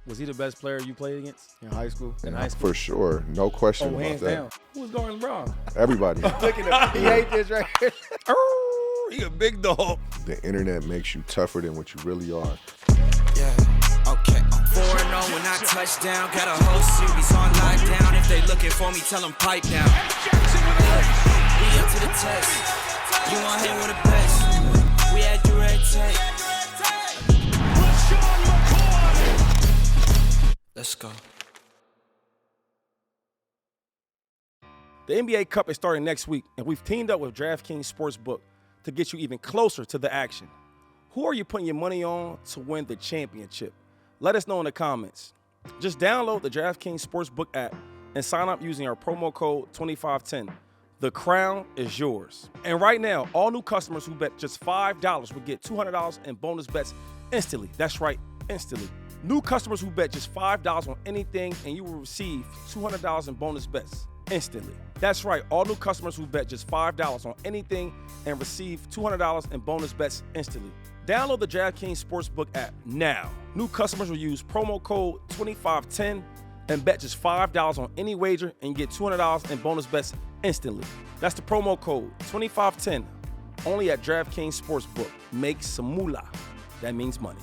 Was he the best player you played against in high school? In high school? For sure. No question about hands that. down. Who was guarding LeBron? Everybody. Look at him. He ate this right here. He a big dog. The internet makes you tougher than what you really are. Yeah, okay. 4-0 when I touch down. Got a whole series on lockdown. If they looking for me, tell them pipe down. We up to the test. You want him with the best. We had direct take. Let's go. The NBA Cup is starting next week, and we've teamed up with DraftKings Sportsbook to get you even closer to the action. Who are you putting your money on to win the championship? Let us know in the comments. Just download the DraftKings Sportsbook app and sign up using our promo code 2510. The crown is yours. And right now, all new customers who bet just $5 will get $200 in bonus bets instantly. That's right, instantly. New customers who bet just $5 on anything and you will receive $200 in bonus bets instantly. That's right, all new customers who bet just $5 on anything and receive $200 in bonus bets instantly. Download the DraftKings Sportsbook app now. New customers will use promo code 2510 and bet just $5 on any wager and get $200 in bonus bets instantly. That's the promo code 2510 only at DraftKings Sportsbook. Make some moolah. That means money.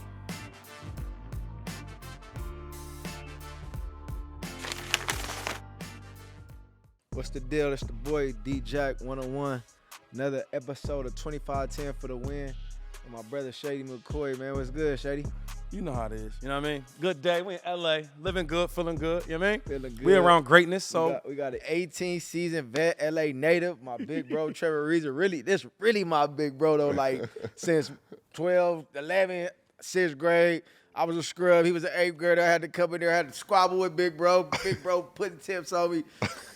What's the deal? It's the boy D-Jack 101. Another episode of 2510 for the win. And my brother Shady McCoy, man. What's good, Shady? You know how it is. You know what I mean? Good day. We in L.A. Living good, feeling good. You know what I mean? Feeling good. We around greatness, so. We got an 18th season vet, L.A. native. My big bro, Trevor Ariza. This really my big bro, though. Like, since 12, 11, 6th grade. I was a scrub. He was an 8th grader. I had to come in there. I had to squabble with Big Bro. Big Bro putting tips on me.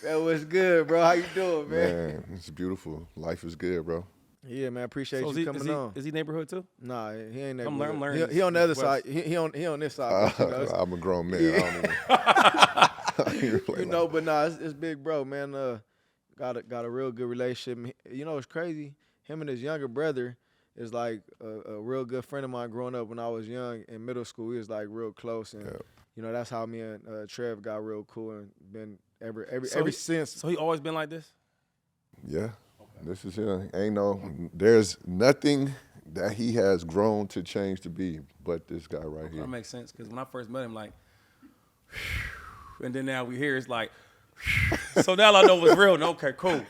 That was good, bro. How you doing, man? Man, it's beautiful. Life is good, bro. Yeah, man. Appreciate you coming on. Is he neighborhood too? Nah, he ain't neighborhood. I'm learning. He on the other side. He on this side. I'm a grown man. Yeah. I don't even, But nah, it's Big Bro, man. Got a real good relationship. You know, it's crazy. Him and his younger brother is like a real good friend of mine growing up when I was young in middle school. We was like real close, and you know that's how me and Trev got real cool and been ever since. So he always been like this? Yeah, this is him. There's nothing that he has grown to change to be, but this guy right here. That makes sense because when I first met him, like, and then now we hear it's like, so now I know what's real. Okay, cool.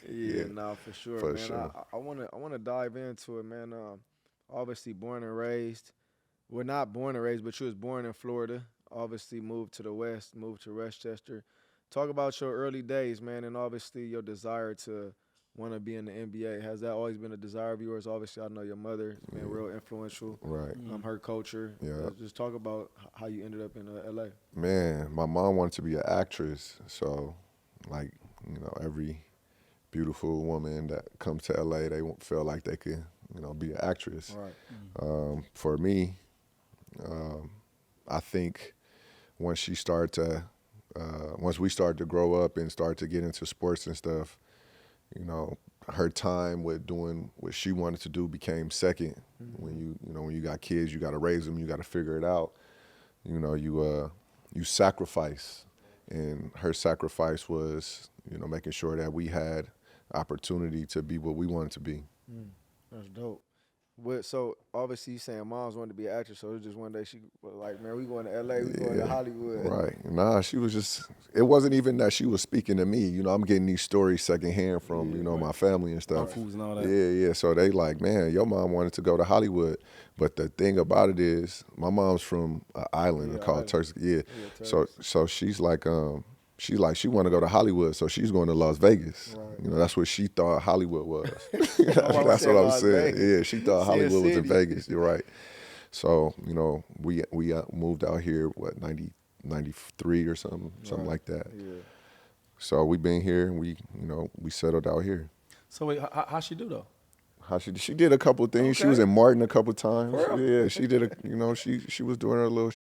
Yeah, for sure, for man. Sure. I wanna dive into it, man. Obviously born and raised. Well, not born and raised, but you was born in Florida. Obviously moved to the West, moved to Westchester. Talk about your early days, man, and obviously your desire to want to be in the NBA. Has that always been a desire of yours? Obviously, I know your mother has been real influential. Right. Her culture. Yeah. Just talk about how you ended up in L.A. Man, my mom wanted to be an actress, so like, you know, every beautiful woman that comes to LA, they feel like they could, you know, be an actress. Right. For me, I think once we started to grow up and start to get into sports and stuff, you know, her time with doing what she wanted to do became second. Mm-hmm. When you got kids, you got to raise them, you got to figure it out. You know, you sacrifice, and her sacrifice was, you know, making sure that we had opportunity to be what we wanted to be. That's dope. So obviously you saying moms wanted to be an actress, so it was just one day she was like, man, we going to LA, we going to Hollywood. Right. Nah, she was just, it wasn't even that she was speaking to me. You know, I'm getting these stories secondhand from, you know, my family and stuff. Foods and all that. Yeah. So they like, man, your mom wanted to go to Hollywood. But the thing about it is, my mom's from an island called Turks. Yeah. So she's like, she want to go to Hollywood, so she's going to Las Vegas. Right. You know, that's what she thought Hollywood was. That's what I'm saying. Yeah, she thought Hollywood was in Vegas. You're right. So, you know, we moved out here, 93 or something like that. Yeah. So we've been here, and we settled out here. So wait, how she do though? She did a couple of things. Okay. She was in Martin a couple of times. Yeah, she did she was doing her little.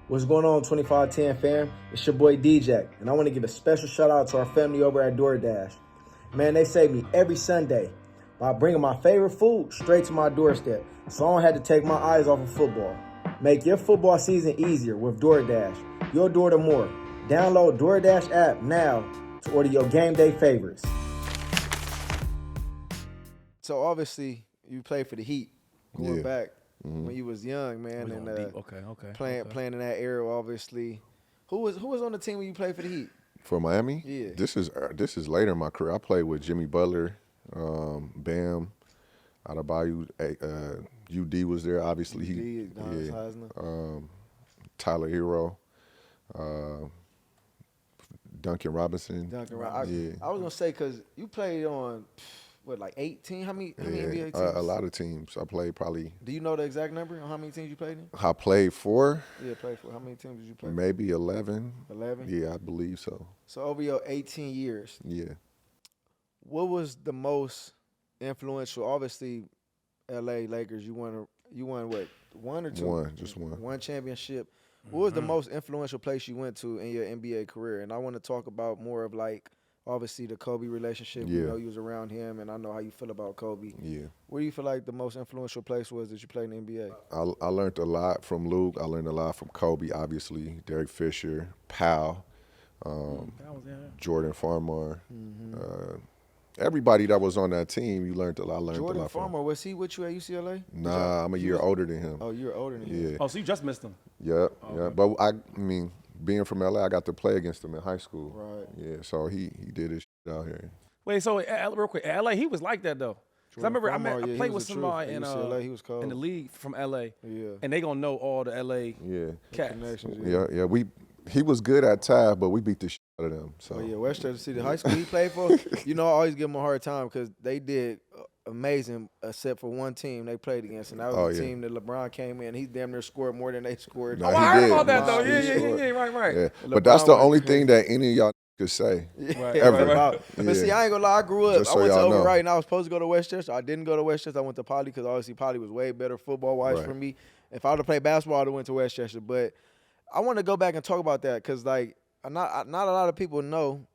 What's going on, 2510 fam? It's your boy D-Jack, and I want to give a special shout out to our family over at DoorDash. Man, they save me every Sunday by bringing my favorite food straight to my doorstep. so I had to take my eyes off of football. Make your football season easier with DoorDash. Your door to more. Download DoorDash app now to order your game day favorites. So obviously you played for the Heat going back when you was young, man, and playing in that era. Obviously, who was on the team when you played for the Heat? For Miami? Yeah. This is later in my career. I played with Jimmy Butler, Bam, Adebayo, UD was there. Obviously, Tyler Hero, Duncan Robinson. I was gonna say because you played on like 18? How many NBA teams? A lot of teams. I played probably. Do you know the exact number on how many teams you played in? I played for. Yeah, played for. How many teams did you play? Maybe 11. 11? Yeah, I believe so. So over your 18 years. Yeah. What was the most influential? Obviously, LA Lakers. You won what? One or two? Just one. One championship. What was the most influential place you went to in your NBA career? And I want to talk about more of like. Obviously, the Kobe relationship, you know, you was around him, and I know how you feel about Kobe. Yeah. Where do you feel like the most influential place was that you played in the NBA? I learned a lot from Luke. I learned a lot from Kobe, obviously, Derek Fisher, Powell, Jordan Farmar. Everybody that was on that team, you learned a lot. Jordan Farmar, was he with you at UCLA? Nah, I'm a year older than him. Oh, you're older than him. Yeah. Oh, so you just missed him? Yeah, yeah. But I mean, being from LA, I got to play against him in high school. Right. Yeah, so he did his shit out here. Wait, so real quick, LA, he was like that though. Cause I remember I played with somebody in UCLA, he was cold. in the league from LA. Yeah. And they gonna know all the LA cats. Connections. Yeah. He was good at Tav, but we beat the shit out of them. So. Oh yeah, Westchester City High School he played for. You know, I always give him a hard time because they did amazing, except for one team they played against, and that was the team that LeBron came in. He damn near scored more than they scored. No, I heard about that though. Yeah, right. Yeah. But that's the only thing that any of y'all could say ever. But see, I ain't gonna lie, I grew up. Just so I went to y'all know. Overwright, and I was supposed to go to Westchester. I didn't go to Westchester. I went to Poly because obviously Poly was way better football-wise for me. If I would have played basketball, I would have went to Westchester. But I want to go back and talk about that because, like, not a lot of people know,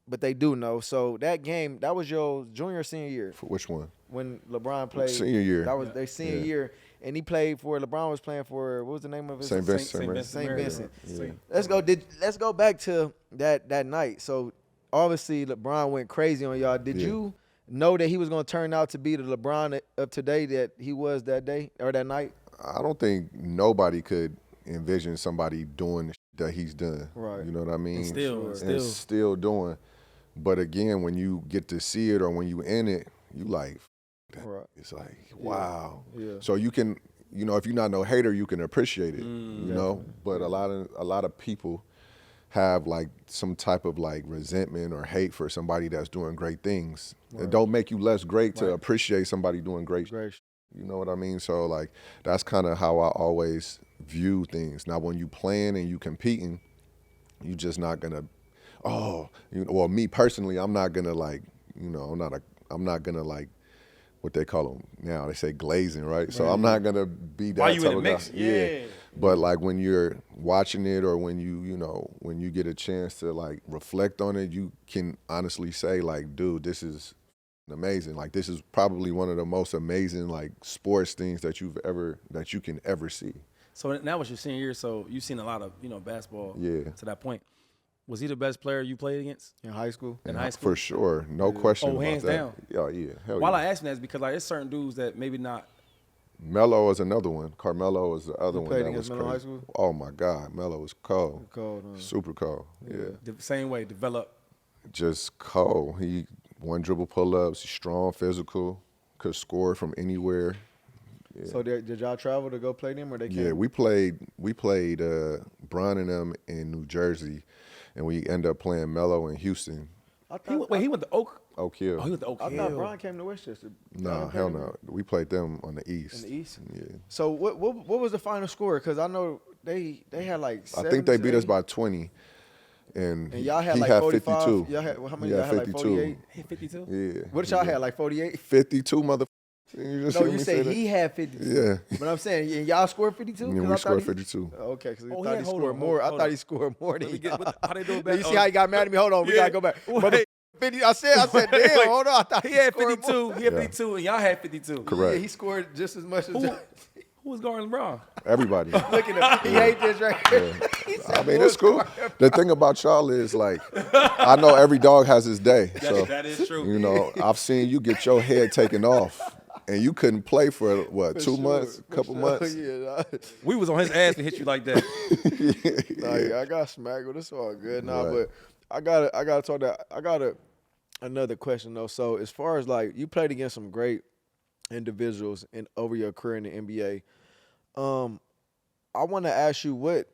but they do know. So that game, that was your junior or senior year? For which one? When LeBron played. Senior year. That was their senior year. And he played for, LeBron was playing for, what was the name of it? St. Vincent. St. Vincent. Yeah. Let's go back to that night. So obviously LeBron went crazy on y'all. Did you know that he was going to turn out to be the LeBron of today that he was that day or that night? I don't think nobody could envision somebody doing the shit that he's done. Right. You know what I mean? And still doing. But again, when you get to see it or when you in it, you like, it's like, wow. Yeah. So you can, you know, if you're not no hater, you can appreciate it, you know? But a lot of people have like some type of like resentment or hate for somebody that's doing great things. It don't make you less great to appreciate somebody doing great. You know what I mean? So like that's kind of how I always view things. Now when you playing and you competing, you just not gonna, well me personally, I'm not gonna like, you know, I'm not gonna like what they call them now. They say glazing, right? So I'm not gonna be that. Why you type in the of mix? guy. Yeah. But like when you're watching it or when you know, when you get a chance to like reflect on it, you can honestly say like, dude, this is amazing. Like this is probably one of the most amazing like sports things that you can ever see. So now was your senior year, so you've seen a lot of, you know, basketball to that point. Was he the best player you played against? In high school? In high school? For sure. No question about hands that. down? Yeah. Hell Why yeah. I ask that is because like there's certain dudes that maybe not. Melo is another one. Carmelo is the other one. Played that against was Melo crazy. high school? Oh my God, Melo was cold. Cold. Super cold. Yeah. The same way, develop. Just cold. He one dribble pull-ups. He's strong, physical. Could score from anywhere. Yeah. So did y'all travel to go play them or they came? Yeah, we played Bron and them in New Jersey, and we ended up playing Melo in Houston. He went to Oak Hill. Oh, he went to Oak I Hill. thought Bron came to Westchester. No, hell no. We played them on the East. In the East? Yeah. So what was the final score? Because I know they had like 7 I think they beat us 8. by 20. And y'all had he like had 45. 52. Y'all had, how many He y'all had had, like 48? He hit 52? Yeah. What did y'all have, like 48? 52, motherfucker. You say he had 52. Yeah. But I'm saying, and y'all scored 52? Yeah, we scored 52. Okay, because Oh, he yeah, thought he hold scored on, more. hold I thought on. he scored more than Let me y'all. get how they do it back. You see how he got mad at me? Hold on, we got to go back. 50. I said, damn, Wait, hold on. I thought he had scored 52. more. He had 52, and y'all had 52. Correct. Yeah, he scored just as much as Who was guarding LeBron? Everybody. Look at him. He hate this right here. I mean, it's cool. The thing about y'all is, like, I know every dog has his day. So, That is true. you know, I've seen you get your head taken off, and you couldn't play for, what, 2 months, couple months? Yeah, We was on his ass to hit you like that. yeah. I got smacked, but it's all good. Nah, Right. but I gotta talk that. I got another question though. So as far as like you played against some great individuals over your career in the NBA, I want to ask you what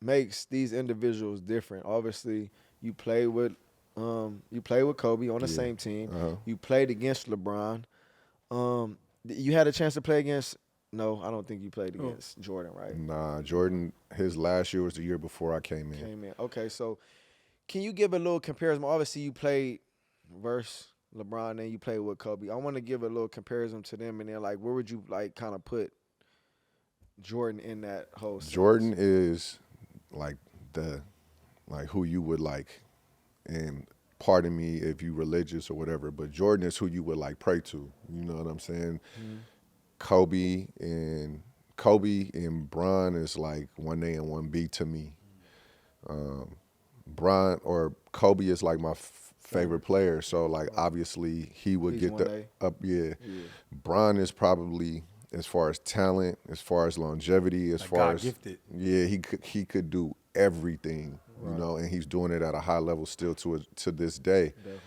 makes these individuals different. Obviously, you played with Kobe on the same team. You played against LeBron. You had a chance to play against. No, I don't think you played against Jordan, right? Nah, Jordan, his last year was the year before I came in. Okay, so can you give a little comparison? Obviously, you played versus LeBron and you played with Kobe. I want to give a little comparison to them, and then like, where would you like kind of put Jordan in that whole sense? Jordan is like who you would like, and pardon me if you religious or whatever, but Jordan is who you would like pray to. You know what I'm saying? Mm-hmm. Kobe and Bron is like 1A and 1B to me. Bron or Kobe is like my favorite player, so like obviously he would get the up. Yeah. Bron is probably, as far as talent, as far as longevity, as far as gifted. Yeah, he could do everything, you know, and he's doing it at a high level still to this day. Definitely.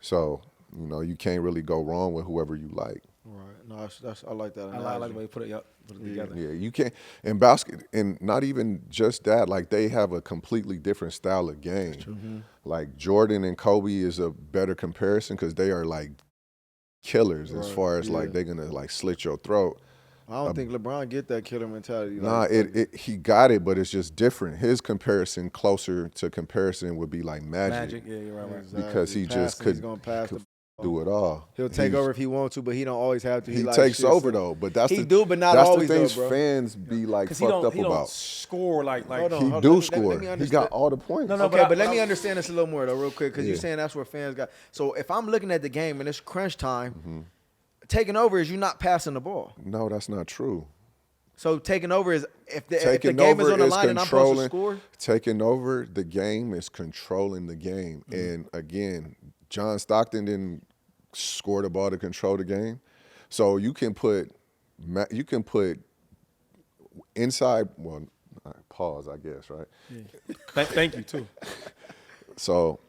So, you know, you can't really go wrong with whoever you like. Right. No, I like that. I like the way you put it together. Yeah, you can't. In basket, and not even just that, like they have a completely different style of game. Mm-hmm. Like Jordan and Kobe is a better comparison because they are like killers as far as like they're gonna like slit your throat. I don't think LeBron get that killer mentality. Nah, he got it, but it's just different. His closer to comparison would be like Magic. Yeah, you're right. Exactly. Because he just could do it all. He'll take over if he wants to, but he don't always have to. He like takes over though, but that's but not that's always the things though, bro. fans be like fucked up he about. Don't score like He do score. He got all the points. No, okay, but let me understand this a little more though, real quick, because you're saying that's where fans got. So if I'm looking at the game and it's crunch time, taking over is you not passing the ball. No, that's not true. So taking over is if the game is on the line and I'm supposed to score? Taking over the game is controlling the game. And again, John Stockton didn't score the ball to control the game. So you can put inside, well, pause, I guess, right? Yeah. Thank you, too. So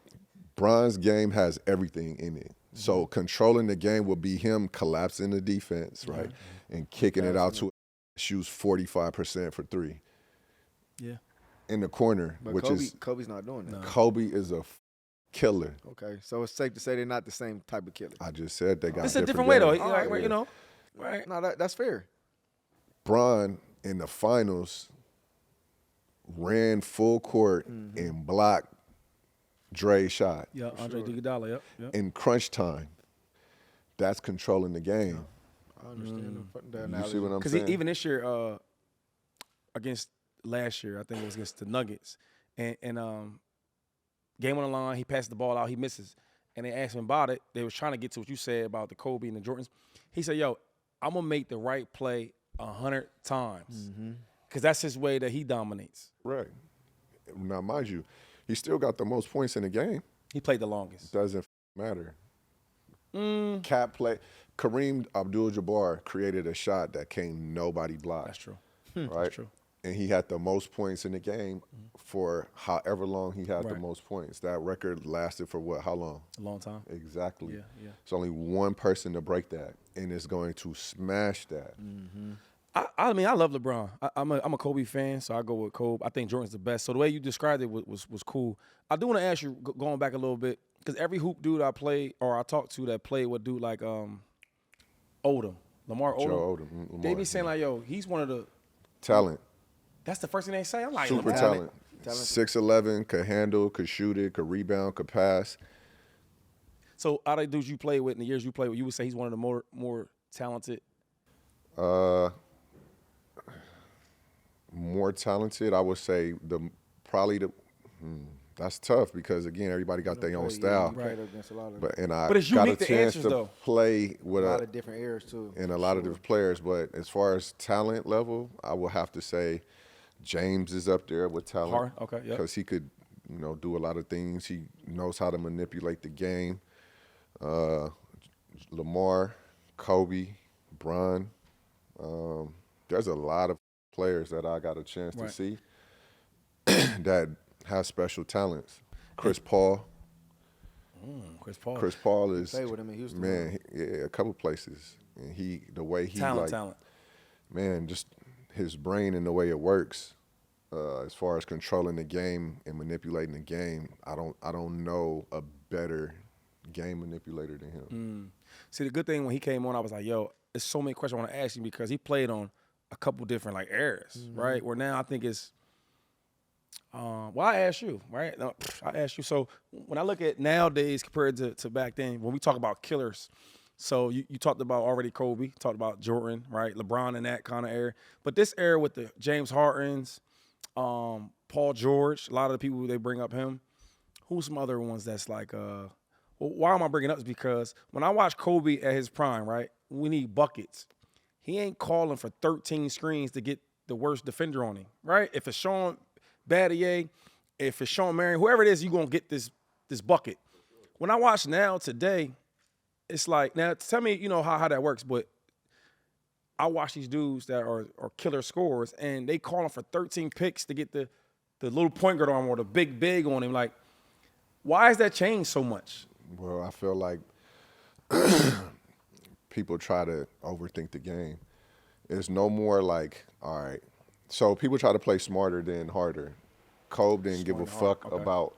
Bron's game has everything in it. So controlling the game will be him collapsing the defense, right? And kicking it out to shoots 45% for three. Yeah. In the corner, but Kobe's not doing that. No. Kobe is a killer. Okay, so it's safe to say they're not the same type of killer. I just said they got. It's a different way though. Right. You know, right? No, that's fair. Bron in the finals ran full court and blocked Dre's shot. Yeah, Andre Iguodala. Yep. In crunch time, that's controlling the game. I understand that. You see what I'm saying? Because even this year, against last year, I think it was against the Nuggets, and game on the line, he passes the ball out, he misses, and they asked him about it. They was trying to get to what you said about the Kobe and the Jordans. He said, "Yo, I'm gonna make the right play 100 times, because that's his way that he dominates." Right. Now, mind you, he still got the most points in the game. He played the longest. Doesn't matter. Cat play. Kareem Abdul-Jabbar created a shot that can't nobody block. That's true. Right? That's true. And he had the most points in the game for however long he had the most points. That record lasted for what? How long? A long time. Exactly. Yeah. It's only one person to break that, and it's going to smash that. I mean, I love LeBron. I'm a Kobe fan, so I go with Kobe. I think Jordan's the best. So the way you described it was cool. I do want to ask you, going back a little bit, because every hoop dude I play or I talk to that played with dude like Odom, Lamar Odom. Joe Odom. They be saying like, yo, he's one of the talent. That's the first thing they say. I'm like, super talent. 6'11", could handle, could shoot it, could rebound, could pass. So out of the dudes you played with in the years you played with, you would say he's one of the more talented? More talented, I would say that's tough because again, everybody got their own style. Right. Against a lot of, But and I But it's got a unique to chance answers, to though. play with a lot of different eras too. and a lot of different players. But as far as talent level, I will have to say James is up there with talent. Hard, okay, yep. Because he could, do a lot of things. He knows how to manipulate the game. Lamar, Kobe, Bron. There's a lot of players that I got a chance to see that have special talents. Chris Paul. Chris Paul. Chris Paul is Played with him in Houston. man. A couple places, and the way he talent. man, just his brain and the way it works. As far as controlling the game and manipulating the game, I don't know a better game manipulator than him. See, the good thing when he came on, I was like, yo, there's so many questions I want to ask you because he played on a couple different eras, right? Where now I think it's I asked you, right? No, I asked you. So when I look at nowadays compared to back then, when we talk about killers, so you talked about already Kobe, talked about Jordan, right? LeBron in that kind of era. But this era with the James Hardens, Paul George, a lot of the people, they bring up him. Who's some other ones that's well, why am I bringing up is because when I watch Kobe at his prime, right, we need buckets. He ain't calling for 13 screens to get the worst defender on him, right? If it's Sean Battier, if it's Sean Marion, whoever it is, you're going to get this bucket. When I watch now today, it's like, now tell me, how that works, but I watch these dudes that are killer scorers, and they calling for 13 picks to get the little point guard on him or the big on him. Like, why has that changed so much? Well, I feel like people try to overthink the game. It's no more like, all right, so people try to play smarter than harder. Kobe didn't give a fuck about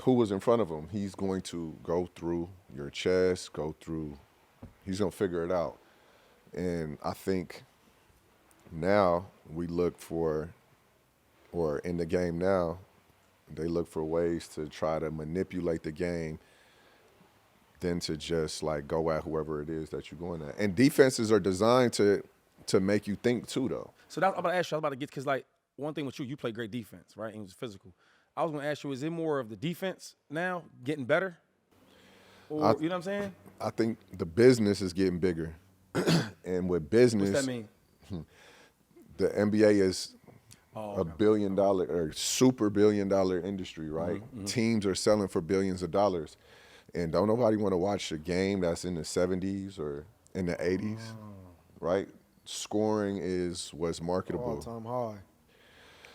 who was in front of him. He's going to go through your chest, he's going to figure it out. And I think now we look for, or in the game now, they look for ways to try to manipulate the game than to just go at whoever it is that you're going at. And defenses are designed to make you think too, though. So that's, I'm about to ask you, because one thing with you play great defense, right? And it was physical. I was going to ask you, is it more of the defense now getting better? Or, you know what I'm saying? I think the business is getting bigger. And with business, what's that mean? The NBA is a $1 billion or super $1 billion industry, right? Mm-hmm. Teams are selling for billions of dollars. And don't nobody want to watch a game that's in the 70s or in the 80s, right? Scoring is what's marketable. All-time high.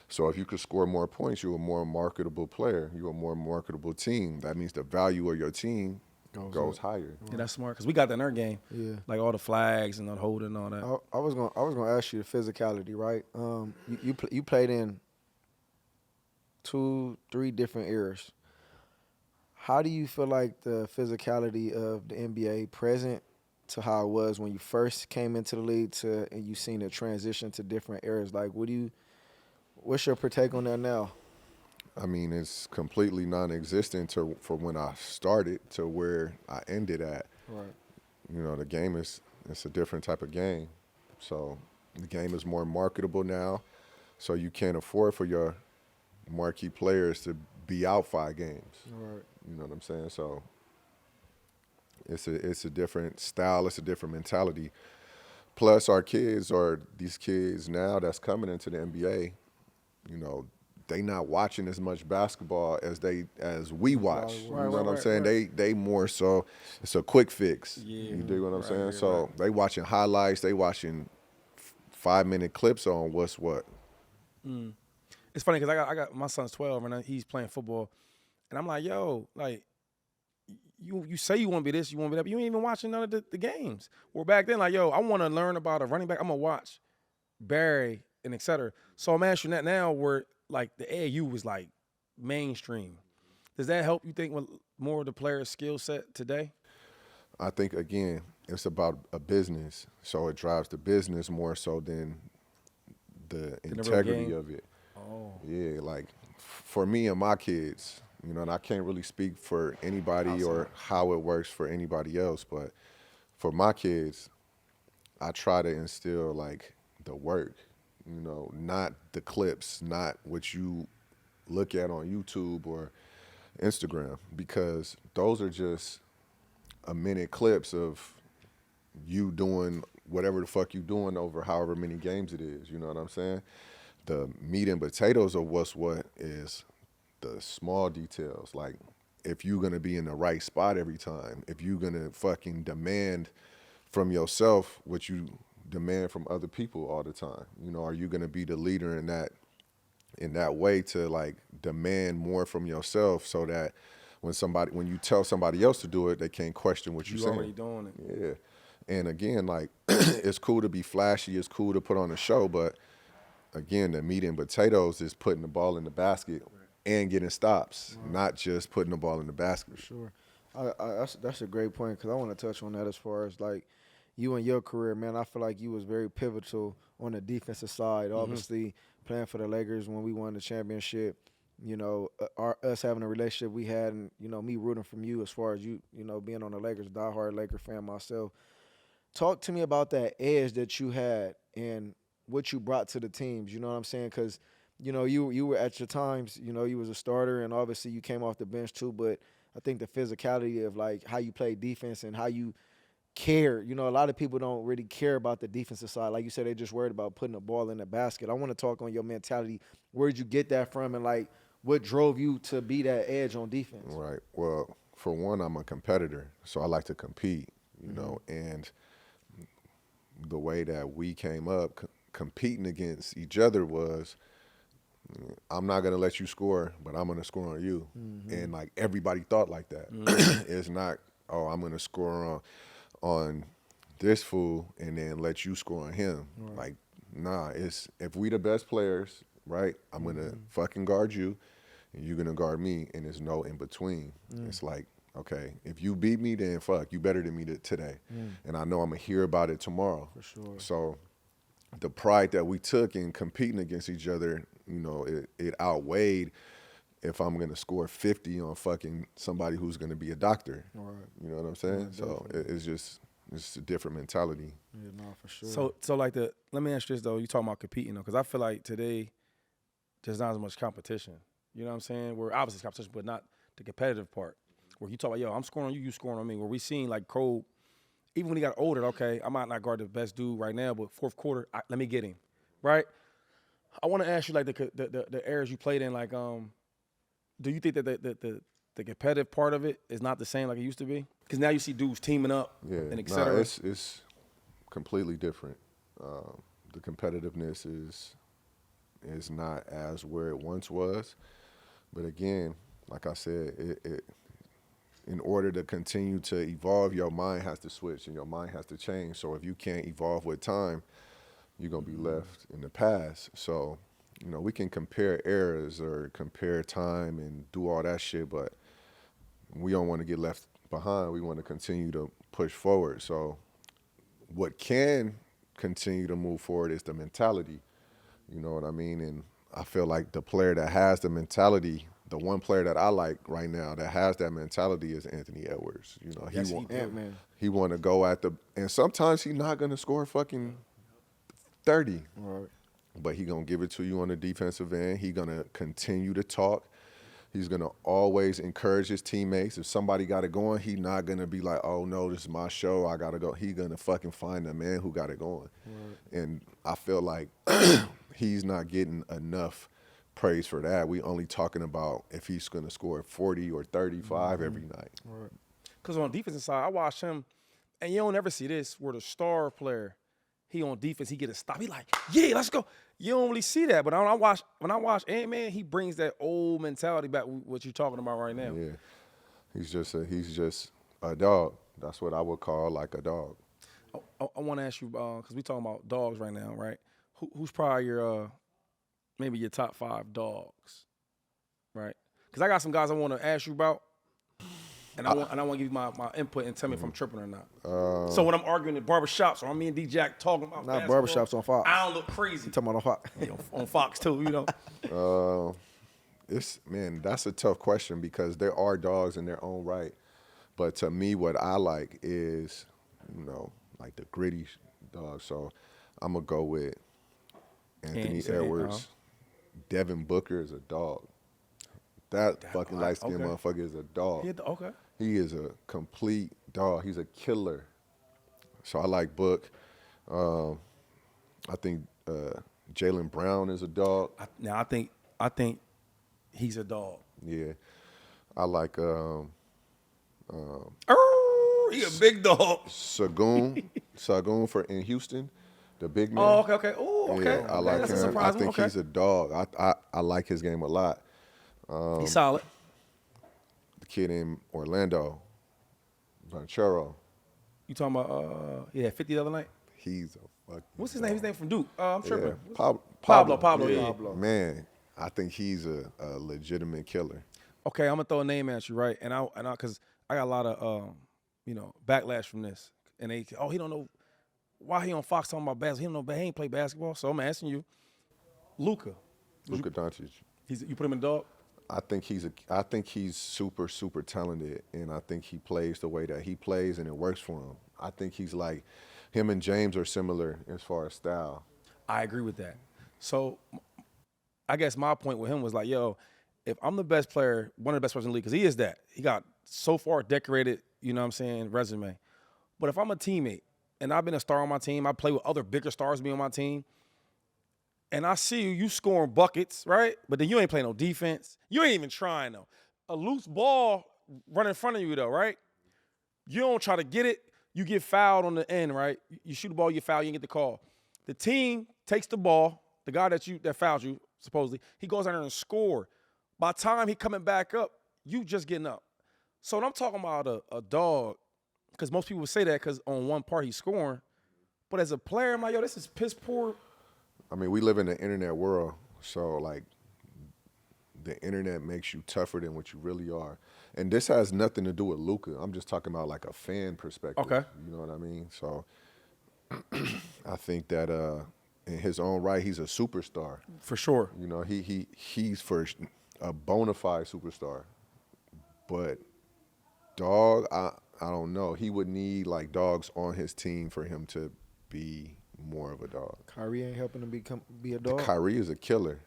So if you could score more points, you're a more marketable player. You're a more marketable team. That means the value of your team goes higher. Yeah, that's smart because we got that in our game. Yeah, like all the flags and the holding and all that. I was gonna ask you the physicality, right? You played in 2-3 different eras. How do you feel like the physicality of the NBA present to how it was when you first came into the league and you seen the transition to different eras? Like, what's your take on that now? I mean, it's completely non-existent from when I started to where I ended at. Right. The game it's a different type of game. So the game is more marketable now. So you can't afford for your marquee players to be out 5 games. Right. You know what I'm saying? So it's a different style. It's a different mentality. Plus, these kids now that's coming into the NBA, they not watching as much basketball as we watch. You know what I'm saying? Right. They more so it's a quick fix. Yeah. You dig what I'm saying? So they watching highlights, they watching 5-minute clips on what's what. It's funny because I got my son's 12 and he's playing football, and I'm like, yo, like you say you want to be this, you want to be that, but you ain't even watching none of the games. Well, back then, like, yo, I want to learn about a running back. I'm gonna watch Barry and et cetera. So I'm asking that now where like the AAU was like mainstream. Does that help you think with more of the player's skill set today? I think, again, it's about a business. So it drives the business more so than the integrity of it. Oh. Yeah, like for me and my kids, and I can't really speak for anybody or how it works for anybody else, but for my kids, I try to instill like the work. Not the clips, not what you look at on YouTube or Instagram, because those are just a minute clips of you doing whatever the fuck you doing over however many games it is. You know what I'm saying? The meat and potatoes of what is the small details. Like, if you're going to be in the right spot every time, if you're going to fucking demand from yourself what you demand from other people all the time, you know, are you going to be the leader in that way to like demand more from yourself, so that when you tell somebody else to do it, they can't question what you're saying. Already doing it. Yeah. And again, like, it's cool to be flashy, it's cool to put on a show, but again, the meat and potatoes is putting the ball in the basket and getting stops, not just putting the ball in the basket. For sure. That's a great point, because I want to touch on that as far as like you and your career, man. I feel like you was very pivotal on the defensive side. Obviously, playing for the Lakers when we won the championship, you know, us having a relationship we had, and, you know, me rooting from you as far as you know, being on the Lakers, diehard Laker fan myself. Talk to me about that edge that you had and what you brought to the teams. You know what I'm saying? Because, you know, you were at your times, you know, you was a starter, and obviously you came off the bench too, but I think the physicality of like how you play defense and how you care, you know, a lot of people don't really care about the defensive side. Like you said, they just worried about putting the ball in the basket. I want to talk on your mentality. Where did you get that from, and like what drove you to be that edge on defense? Right. Well, for one, I'm a competitor, so I like to compete, you know, and the way that we came up competing against each other was, I'm not going to let you score, but I'm going to score on you. And like everybody thought like that. It's not, oh, I'm going to score on this fool and then let you score on him. Right. Like, nah, it's if we the best players, right, I'm going to fucking guard you and you're going to guard me, and there's no in between. It's like, okay, if you beat me, then fuck, you better than me today. And I know I'm going to hear about it tomorrow. For sure. So the pride that we took in competing against each other, you know, it outweighed if I'm going to score 50 on fucking somebody who's going to be a doctor. Right. You know what I'm saying? Yeah, so it's a different mentality. Yeah, no, for sure. So like let me ask you this though, you talking about competing though, because I feel like today there's not as much competition. You know what I'm saying? We're obviously competition, but not the competitive part. Where you talk about, yo, I'm scoring on you, you scoring on me. Where we seen like Cole, even when he got older, okay, I might not guard the best dude right now, but fourth quarter, let me get him, right? I want to ask you like the areas you played in, like, do you think that the competitive part of it is not the same like it used to be? Because now you see dudes teaming up and et cetera. It's completely different. The competitiveness is not as where it once was. But again, like I said, in order to continue to evolve, your mind has to switch and your mind has to change. So if you can't evolve with time, you're going to be left in the past. So, you know, we can compare eras or compare time and do all that shit, but we don't want to get left behind. We want to continue to push forward. So what can continue to move forward is the mentality. You know what I mean? And I feel like the player that has the mentality, the one player that I like right now that has that mentality is Anthony Edwards. You know, he want to go at and sometimes he's not going to score fucking 30. Right. But he going to give it to you on the defensive end. He going to continue to talk. He's going to always encourage his teammates. If somebody got it going, he not going to be like, oh, no, this is my show, I got to go. He going to fucking find the man who got it going. Right. And I feel like he's not getting enough praise for that. We only talking about if he's going to score 40 or 35 every night. Right. Because on the defensive side, I watch him, and you don't ever see this, where the star player, he on defense, he get a stop. He like, yeah, let's go. You don't really see that. But when I watch Ant-Man, he brings that old mentality back, what you're talking about right now. Yeah. He's just a dog. That's what I would call like a dog. I want to ask you, because we talking about dogs right now, right? Who's probably your maybe your top 5 dogs, right? Because I got some guys I want to ask you about, and I want to give you my input and tell me if I'm tripping or not. So when I'm arguing in barbershops, or me and D-Jack talking about not barbershops on Fox. I don't look crazy. You talking about on Fox? On Fox too, you know. That's a tough question because there are dogs in their own right. But to me, what I like is, you know, like the gritty dogs. So I'm going to go with Anthony Edwards. Devin Booker is a dog. That fucking light-skinned motherfucker is a dog. Okay. He is a complete dog. He's a killer. So I like Book. I think Jaylen Brown is a dog. I think he's a dog. Yeah. I like He a big dog. Sagoon in Houston, the big man. Oh, okay. Oh, okay. Yeah, I like That's a him. surprise I think one. he's a dog. I like his game a lot. He's solid. The kid in Orlando, Banchero. You talking about 50 the other night? He's a fucking What's his name? His name from Duke. I'm tripping. Yeah. Pablo. Yeah. Man, I think he's a legitimate killer. Okay, I'm gonna throw a name at you, right? And I, cause I got a lot of, backlash from this. And he don't know why he on Fox talking about basketball. He ain't play basketball. So I'm asking you, Luka Doncic. You put him in the dog? I think he's super, super talented, and I think he plays the way that he plays, and it works for him. I think he's like him and James are similar as far as style. I agree with that. So I guess my point with him was like, yo, if I'm the best player, one of the best players in the league, because he is that. He got so far decorated, resume. But if I'm a teammate and I've been a star on my team, I play with other bigger stars being on my team, and I see you scoring buckets, right? But then you ain't playing no defense. You ain't even trying, though. A loose ball run in front of you, though, right? You don't try to get it. You get fouled on the end, right? You shoot the ball, you get fouled, you get the call. The team takes the ball, the guy that fouled you, supposedly, he goes out there and score. By the time he coming back up, you just getting up. So when I'm talking about a dog, because most people would say that because on one part he's scoring, but as a player, I'm like, yo, this is piss poor. I mean, we live in the internet world, so like the internet makes you tougher than what you really are. And this has nothing to do with Luka. I'm just talking about like a fan perspective. Okay. You know what I mean? So I think that in his own right, he's a superstar. For sure. You know, he's for a bona fide superstar. But dog, I don't know. He would need like dogs on his team for him to be more of a dog. Kyrie ain't helping him be a dog? Kyrie is a killer.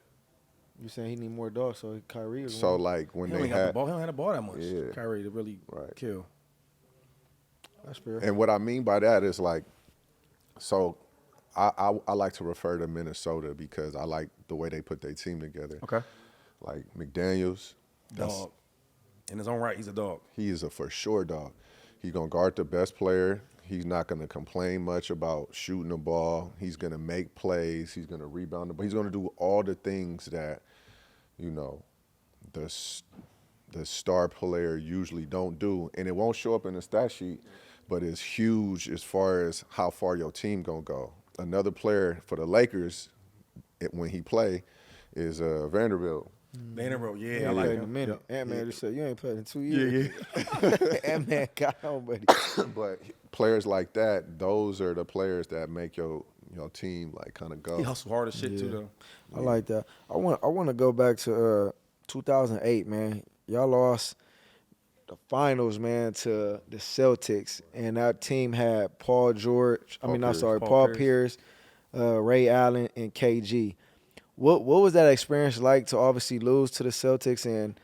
You're saying he need more dogs, so Kyrie is So one. like when He they don't had the ball. He don't have the ball that much. Yeah. Kyrie to really Right. kill. That's fair. And what I mean by that is like, so I like to refer to Minnesota because I like the way they put their team together. Okay. Like McDaniels, Dog. In his own right, he's a dog. he is a for sure dog. He's gonna guard the best player. He's not gonna complain much about shooting the ball. He's gonna make plays. He's gonna rebound the ball. He's gonna do all the things that, the star player usually don't do, and it won't show up in the stat sheet, but it's huge as far as how far your team gonna go. Another player for the Lakers, when he play, is Vanderbilt. Vanderbilt, yeah, He I ain't like played in a him. minute. Ant-Man just said, you ain't played in 2 years. Yeah. Ant-Man got on, buddy. But players like that, those are the players that make your team like kind of go. He hustle hard as shit too, though. I like that. I want to go back to 2008, man. Y'all lost the finals, man, to the Celtics, and that team had Paul Pierce, Ray Allen, and KG. What was that experience like to obviously lose to the Celtics? And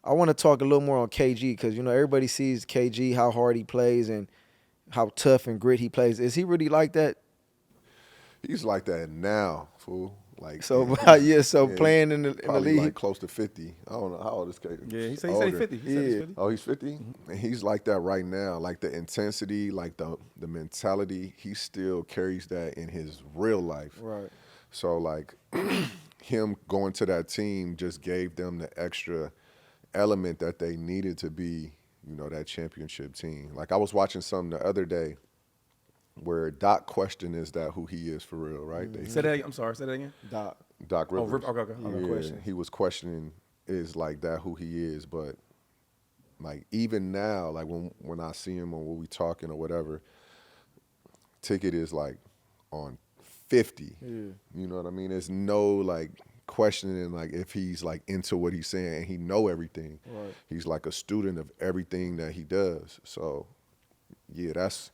I want to talk a little more on KG because, everybody sees KG, how hard he plays and how tough and grit he plays. Is he really like that? He's like that now, fool. Like playing in the league. Like close to 50. I don't know how old this kid. Yeah, he said he's 50. He said he's 50. Oh, he's 50? Mm-hmm. And he's like that right now. Like the intensity, like the mentality, he still carries that in his real life. Right. So like him going to that team just gave them the extra element that they needed to be, that championship team. Like I was watching something the other day where Doc questioned is that who he is for real, right? Mm-hmm. Say that again. I'm sorry. Say that again. Doc Rivers. Okay. Yeah, he was questioning is like that who he is, but like even now, like when I see him or when we talking or whatever, Ticket is like on 50. Yeah. You know what I mean? There's no like questioning like if he's like into what he's saying and he know everything. Right. He's like a student of everything that he does. So yeah, that's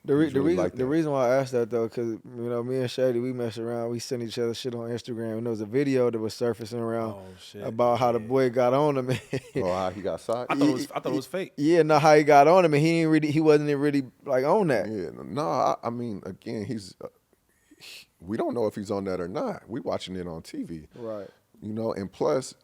The really like that. reason why I asked that though, because me and Shady, we mess around, we send each other shit on Instagram, and there was a video that was surfacing around about how the boy got on him. Oh, how he got socked? I thought it was fake. Yeah, no, how he got on him, and he wasn't even really like on that. Yeah, no, I mean, again, we don't know if he's on that or not. We watching it on TV, right? And plus,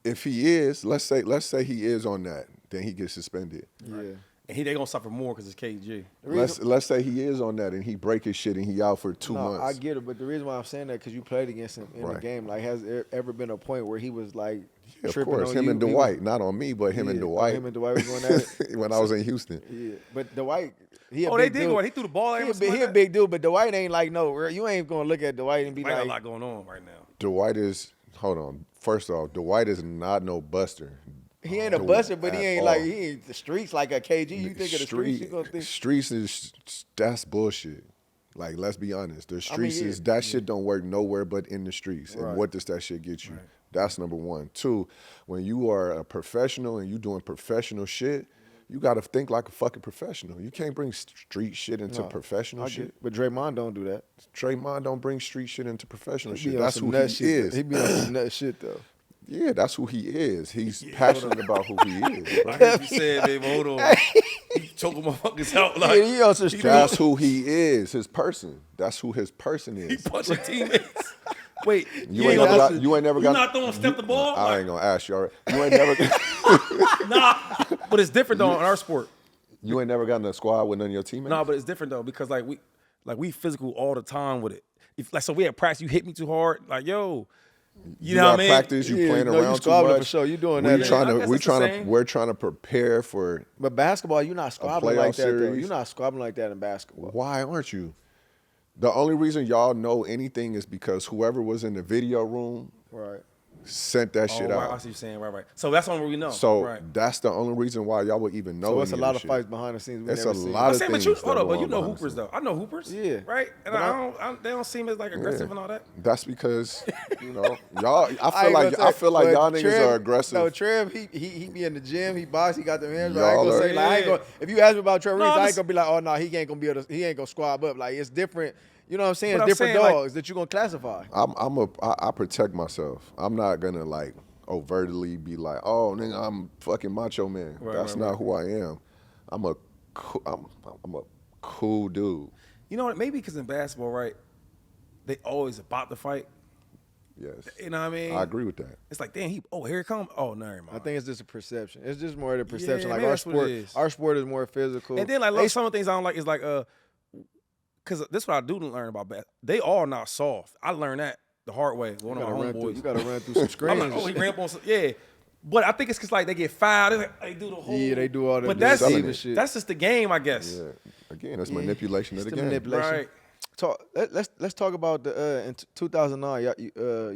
if he is, let's say he is on that, then he gets suspended. Right. Yeah. And they gonna suffer more because it's KG. Let's say he is on that and he break his shit and he out for 2 months. I get it, but the reason why I'm saying that because you played against him in the game. Like, has there ever been a point where he was like tripping of course, on him you? and Dwight, not on me, but him and Dwight. Him and Dwight was going at it when I was in Houston. Yeah, but Dwight, he did go. He threw the ball. He a big dude, but Dwight ain't like you ain't gonna look at Dwight and be like like a lot going on right now. Dwight is. Hold on. First off, Dwight is not no buster. He ain't a buster, but he ain't the streets like a KG. You think of the streets, you gonna think streets that's bullshit. Like, let's be honest. The streets that shit don't work nowhere but in the streets. Right. And what does that shit get you? Right. That's number one. Two, when you are a professional and you doing professional shit, you got to think like a fucking professional. You can't bring street shit into professional shit. But Draymond don't do that. Draymond don't bring street shit into professional shit. He That's who he is. He be on some nut shit though. Yeah, that's who he is. He's passionate about who he is. Bro. I heard you said, baby, hold on. He choking motherfuckers out like. He on some street. That's who he is, his person. That's who his person is. He punching teammates. Wait, you ain't never got. You not throwing step the ball? I ain't gonna ask you. All right. You ain't never. Nah, but it's different though in our sport. You ain't never gotten a squad with none of your teammates. No, but it's different though because we physical all the time with it. If so we at practice, you hit me too hard, like yo. You know what I mean? Practice, you playing around too much. For sure. You doing that. We're trying to prepare for. But basketball, you're not squabbling like that. Though. Series. You're not squabbling like that in basketball. Why aren't you? The only reason y'all know anything is because whoever was in the video room, sent that shit out. I see you saying right. So that's the only we know. So that's the only reason why y'all would even know. So it's a lot of fights behind the scenes. It's a lot of things. Hold up, but you know hoopers though. I know hoopers. Yeah. Right. And they don't seem as like aggressive and all that. That's because y'all. I feel like y'all niggas are aggressive. No, Trev, he be in the gym. He box. He got them hands. I ain't gonna say I ain't gonna. If you ask me about Trevor Ariza, I ain't gonna be like, oh no, he ain't gonna be able to. He ain't gonna squab up. Like it's different. You know what I'm saying? It's different dogs that you're gonna classify. I protect myself. I'm not gonna like overtly be like, oh nigga, I'm fucking macho man. That's not who I am. I'm a cool dude. You know what? Maybe because in basketball, right, they always about to fight. Yes. You know what I mean? I agree with that. It's like, damn, here it comes. Oh, never mind. I think it's just a perception. It's just more of the perception. Yeah, like our sport is more physical. And then like some of the things I don't like is like because this is what I do learn about basketball. They are not soft. I learned that the hard way. One of my homeboys. You got to run through some screens. I'm like, he ran up on some, But I think it's because like they get fouled. They do the whole. Yeah, they do all that. But that's just the game, I guess. Yeah. Again, that's manipulation of the game. Manipulation. Right. Let's talk about the in 2009.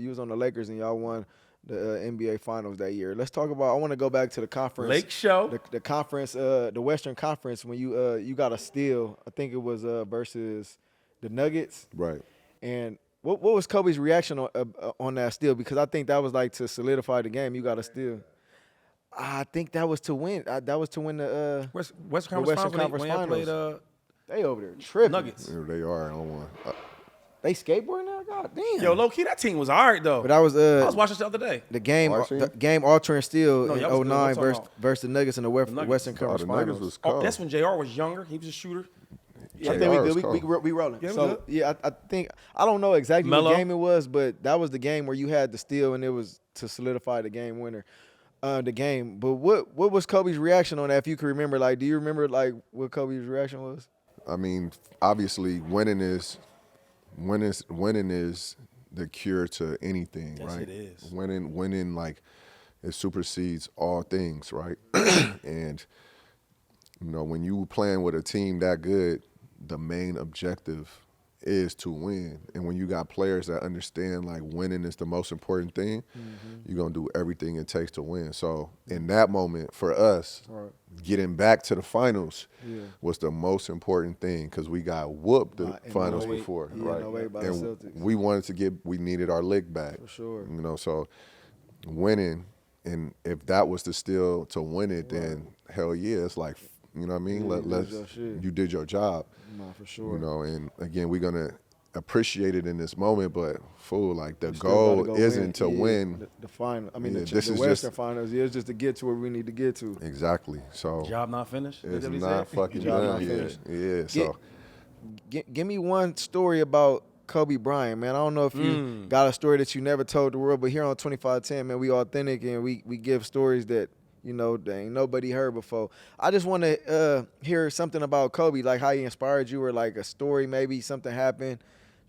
You was on the Lakers and y'all won the NBA Finals that year. Let's talk about. I want to go back to the conference. Lake Show. The conference, the Western Conference when you got a steal. I think it was versus the Nuggets. Right. And what was Kobe's reaction on that steal? Because I think that was like to solidify the game. You got a steal. I think that was to win. That was to win the Western Conference Finals. They over there tripping. Nuggets. Yeah, they are on one. They skateboarding now? God damn. Yo, low key, that team was all right though. But I was watching the other day. The game altering steal in 2009 versus the Nuggets in the Western Conference Finals. Was cold. That's when JR was younger. He was a shooter. Yeah, I think we rolling. Yeah, so I think I don't know exactly what game it was, but that was the game where you had the steal and it was to solidify the game winner. The game. But what was Kobe's reaction on that? If you can remember, like, do you remember like what Kobe's reaction was? I mean, obviously, winning is the cure to anything, yes, right? It is. Winning, like, it supersedes all things, right? And when you playing with a team that good, the main objective is to win. And when you got players that understand like winning is the most important thing, you're gonna do everything it takes to win. So in that moment for us, getting back to the finals was the most important thing because we got whooped the finals before, right? And we needed our lick back. For sure. So winning, and if that was to still to win it, then hell yeah, it's like You know what I mean? Yeah, you did your job. No, for sure. You know, and again, we're gonna appreciate it in this moment, but like the We still goal gotta go isn't to win. the final. I mean, Yeah, the this is Western just- Finals is just to get to where we need to get to. Exactly. So Job not finished? Is it's that what he not said? fucking Job done not yet. finished. Yeah. So Give me one story about Kobe Bryant, man. I don't know if you got a story that you never told the world, but here on 2510, man, we authentic and we give stories that, you know, that ain't nobody heard before. I just want to hear something about Kobe, like how he inspired you or like a story, maybe something happened.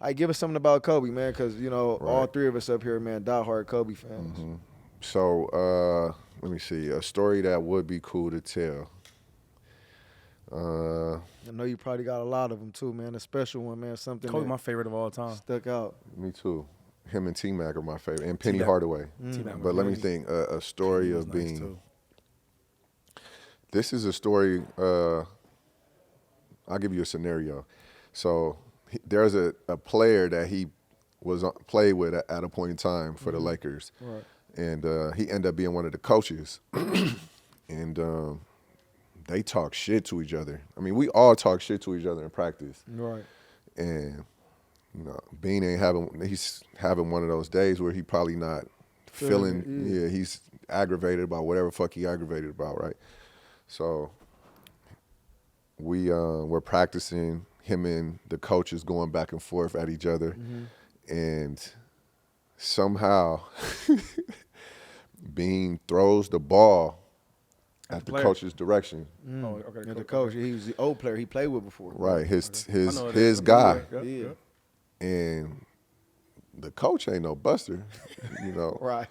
Like, give us something about Kobe, man, because, you know, all three of us up here, man, diehard Kobe fans. Mm-hmm. So let me see, a story that would be cool to tell. I know you probably got a lot of them too, man. A special one, man. Something Kobe, that my favorite of all time. stuck out. Me too. Him and T-Mac are my favorite, and Penny T-Mac. Hardaway. T-Mac But let me was think, a story nice of being. too. This is a story. I'll give you a scenario. So there's a player that he was played with at a point in time for the Lakers, Right. and he ended up being one of the coaches. And they talk shit to each other. I mean, we all talk shit to each other in practice. Right. And you know, Bean he's having one of those days where he probably not feeling. Yeah, he's aggravated about whatever fuck he aggravated about, right? So we're practicing, him and the coaches going back and forth at each other, and somehow Bean throws the ball at the player. coach's direction. Oh, okay. And the coach, he was the old player he played with before. Right, I know his that. guy. Yeah. And the coach ain't no buster, you know. Right.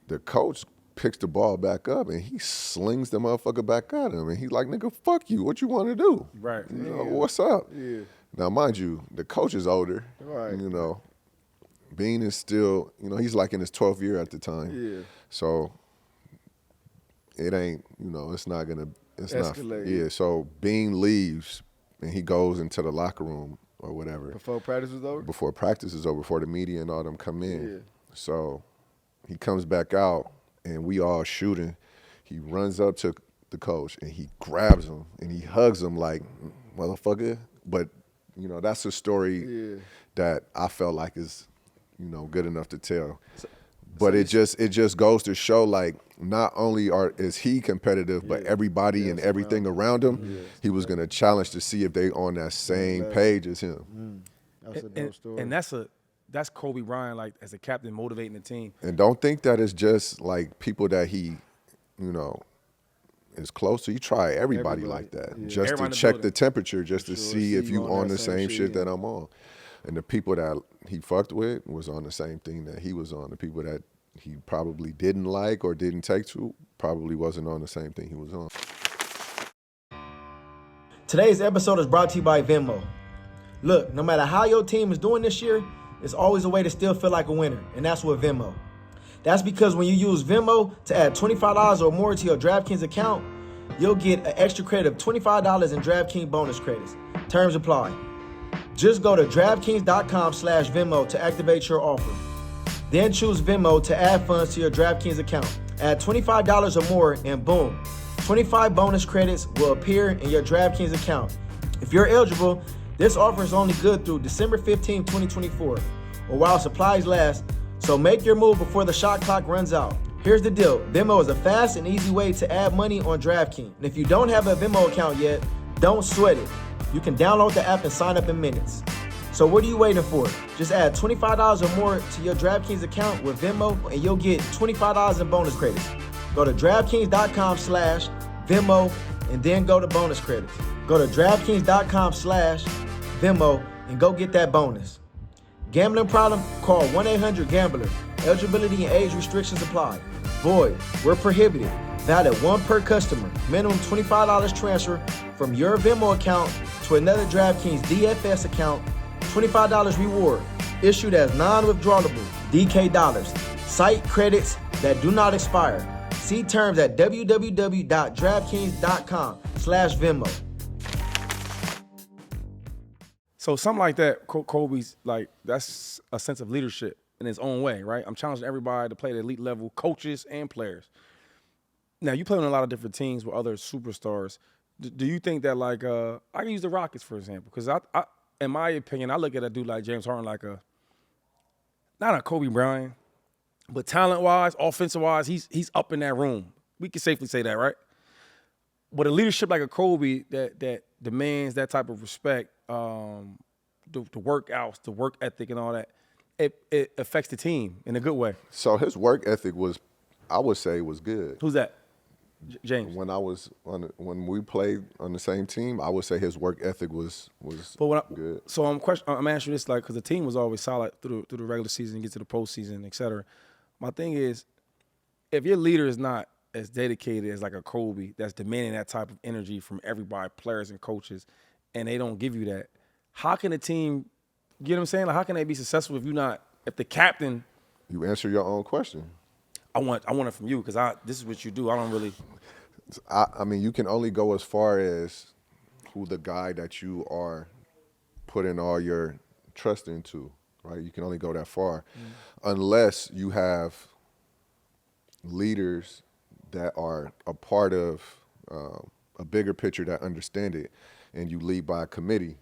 The coach picks the ball back up and he slings the motherfucker back at him. And he's like, nigga, fuck you. What you want to do? Right. You know, what's up? Yeah. Now, mind you, the coach is older. Right. You know, Bean is still, you know, he's like in his 12th year at the time. Yeah. So it ain't, you know, it's not going to, it's Escalate. not. Yeah, so Bean leaves and he goes into the locker room or whatever. Before practice was over? Before practice is over, before the media and all them come in. Yeah. So he comes back out and we all shooting. He runs up to the coach and he grabs him and he hugs him like, motherfucker. But, you know, that's a story that I felt like is, you know, good enough to tell. But it just goes to show, like, not only is he competitive, but everybody and everything around him, he was going to challenge to see if they on that same page as him. That's a dope story. And that's Kobe Bryant, like, as a captain, motivating the team. And don't think that it's just, like, people that he, you know, is close to. You try everybody like that, just Everybody in to the check building. the temperature, just to see if you on the same shit shit. that I'm on. And the people that he fucked with was on the same thing that he was on. The people that he probably didn't like or didn't take to probably wasn't on the same thing he was on. Today's episode is brought to you by Venmo. Look, no matter how your team is doing this year, it's always a way to still feel like a winner, and that's with Venmo. That's because when you use Venmo to add $25 or more to your DraftKings account, you'll get an extra credit of $25 in DraftKings bonus credits. Terms apply. Just go to DraftKings.com/Venmo to activate your offer. Then choose Venmo to add funds to your DraftKings account. Add $25 or more and boom, 25 bonus credits will appear in your DraftKings account. If you're eligible, this offer is only good through December 15, 2024, or while supplies last, so make your move before the shot clock runs out. Here's the deal. Venmo is a fast and easy way to add money on DraftKings. And if you don't have a Venmo account yet, don't sweat it. You can download the app and sign up in minutes. So what are you waiting for? Just add $25 or more to your DraftKings account with Venmo and you'll get $25 in bonus credits. Go to DraftKings.com/Venmo and then go to bonus credits. Go to DraftKings.com/Venmo and go get that bonus. Gambling problem? Call 1-800-GAMBLER. Eligibility and age restrictions apply. Void where prohibited. Valid one per customer. Minimum $25 transfer from your Venmo account to another DraftKings DFS account. $25 reward. Issued as non-withdrawable DK dollars. Site credits that do not expire. See terms at www.draftkings.com/Venmo. So something like that, Kobe's, like, that's a sense of leadership in its own way, right? I'm challenging everybody to play at elite level, coaches and players. Now, you play on a lot of different teams with other superstars. Do you think that like I can use the Rockets for example? Because I, in my opinion, I look at a dude like James Harden like not a Kobe Bryant, but talent wise, offensive wise, he's up in that room. We can safely say that, right? But a leadership like a Kobe that demands that type of respect, the workouts, the work ethic, and all that, it affects the team in a good way. So his work ethic was, I would say, was good. Who's that? James. When we played on the same team, I would say his work ethic was good. So I'm answering this like because the team was always solid through the regular season, get to the postseason, et cetera. My thing is, if your leader is not as dedicated as like a Kobe, that's demanding that type of energy from everybody, players and coaches, and they don't give you that, how can the team, you know what I'm saying? Like how can they be successful if the captain? You answer your own question. I want it from you because this is what you do. I don't really. I mean, you can only go as far as who the guy that you are putting all your trust into, right? You can only go that far, unless you have leaders that are a part of a bigger picture that understand it, and you lead by a committee.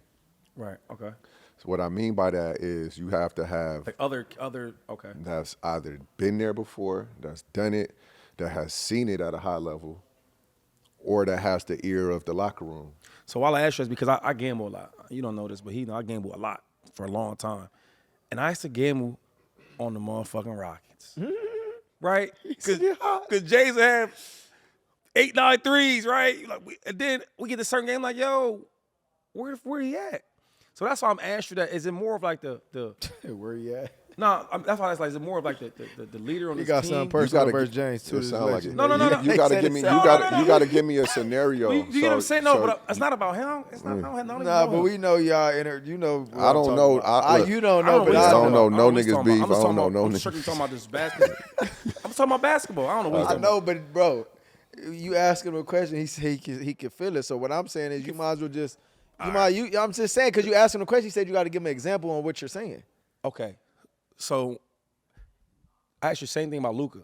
Right. Okay. So what I mean by that is you have to have like other okay. That's either been there before, that's done it, that has seen it at a high level, or that has the ear of the locker room. So while I ask you this, because I gamble a lot. You don't know this, but I gamble a lot for a long time. And I used to gamble on the motherfucking Rockets. Right? Because Jays have 8, 9 threes, right? And then we get to certain game like, yo, where he at? So that's why I'm asking you that. Is it more of like the where he at? No, that's why it's like. Is it more of like the leader on this team? You got something personal versus James too. Like no. You gotta give me. You gotta give me a scenario. You get what I'm saying? No, but it's not about him. It's not about him. Nah, but we know y'all. You know. I don't know. You don't know, but I don't know no niggas beef. I don't know no niggas. I'm strictly talking about this basketball. I'm talking about basketball. I don't know what he's talking about. But bro, you ask him a question, he said he can feel it. So what I'm saying is, you might as well just. I'm just saying because you asked him a question. He said you got to give him an example on what you're saying. Okay, so I asked you the same thing about Luka.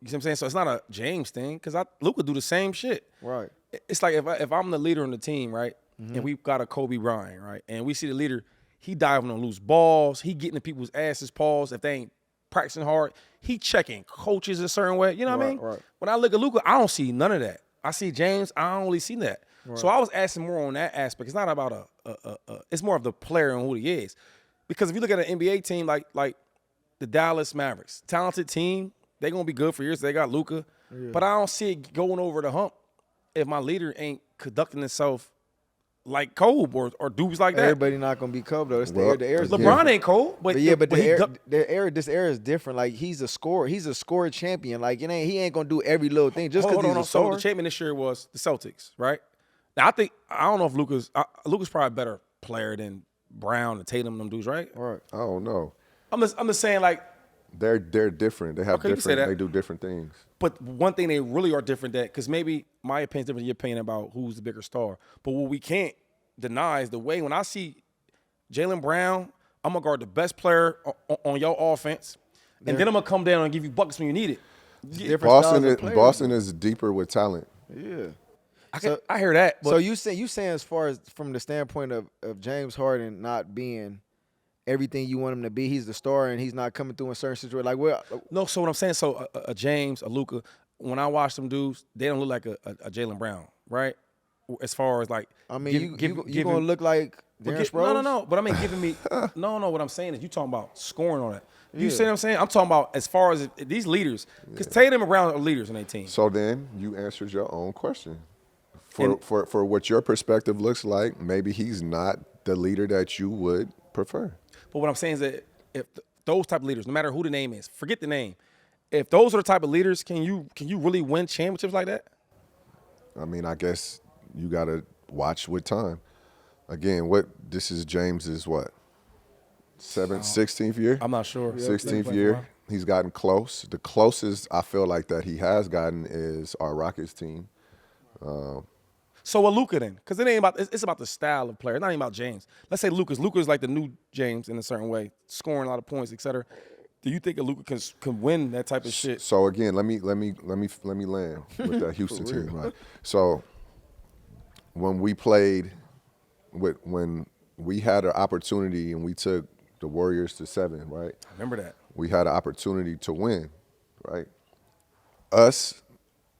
You see what I'm saying? So it's not a James thing because Luka do the same shit. Right. It's like if I'm the leader on the team, right, and we've got a Kobe Bryant, right, and we see the leader, he diving on loose balls, he getting in people's asses, paws if they ain't practicing hard, he checking coaches a certain way. You know what I mean? Right. When I look at Luka, I don't see none of that. I see James, I don't really see that. Right. So I was asking more on that aspect. It's not about it's more of the player and who he is. Because if you look at an NBA team like the Dallas Mavericks, talented team, they're going to be good for years. They got Luka. Yeah. But I don't see it going over the hump if my leader ain't conducting himself like Kobe or dudes like that. Everybody not going to be Kobe, though. It's the air. LeBron ain't Kobe. But this era is different. Like, he's a scorer. He's a scorer champion. Like, he ain't going to do every little thing just because he's a scorer. So the champion this year was the Celtics, right? Now, I don't know if Luka's probably a better player than Brown and Tatum and them dudes, right? Right. I don't know. I'm just saying, like, they're different. They have different. They do different things. But one thing they really are different at, because maybe my opinion is different than your opinion about who's the bigger star. But what we can't deny is the way when I see Jaylen Brown, I'm gonna guard the best player on your offense, and then I'm gonna come down and give you buckets when you need it. Boston is deeper with talent. Yeah. I hear that. But so you saying as far as from the standpoint of James Harden not being everything you want him to be, he's the star and he's not coming through in certain situations. Like, well, no. So what I'm saying, so a James, a Luka, when I watch them dudes, they don't look like a Jaylen Brown, right? As far as like, I mean, you gonna look like Darren Sproles? No. But I mean, giving me no. What I'm saying is, you talking about scoring on that. You see what I'm saying? I'm talking about as far as these leaders, because Tatum and Brown are leaders on their team. So then you answered your own question. For what your perspective looks like, maybe he's not the leader that you would prefer. But what I'm saying is that if those type of leaders, no matter who the name is, forget the name. If those are the type of leaders, can you really win championships like that? I mean, I guess you got to watch with time. Again, this is James's what? 16th year? I'm not sure. 16th year. He's gotten close. The closest I feel like that he has gotten is our Rockets team. So a Luka then, because it ain't about it's about the style of player. It's not even about James. Let's say Luka's like the new James in a certain way, scoring a lot of points, etc. Do you think a Luka can win that type of shit? So again, let me land with that Houston team, right? So when we played, when we had an opportunity and we took the Warriors to 7, right? I remember that. We had an opportunity to win, right? Us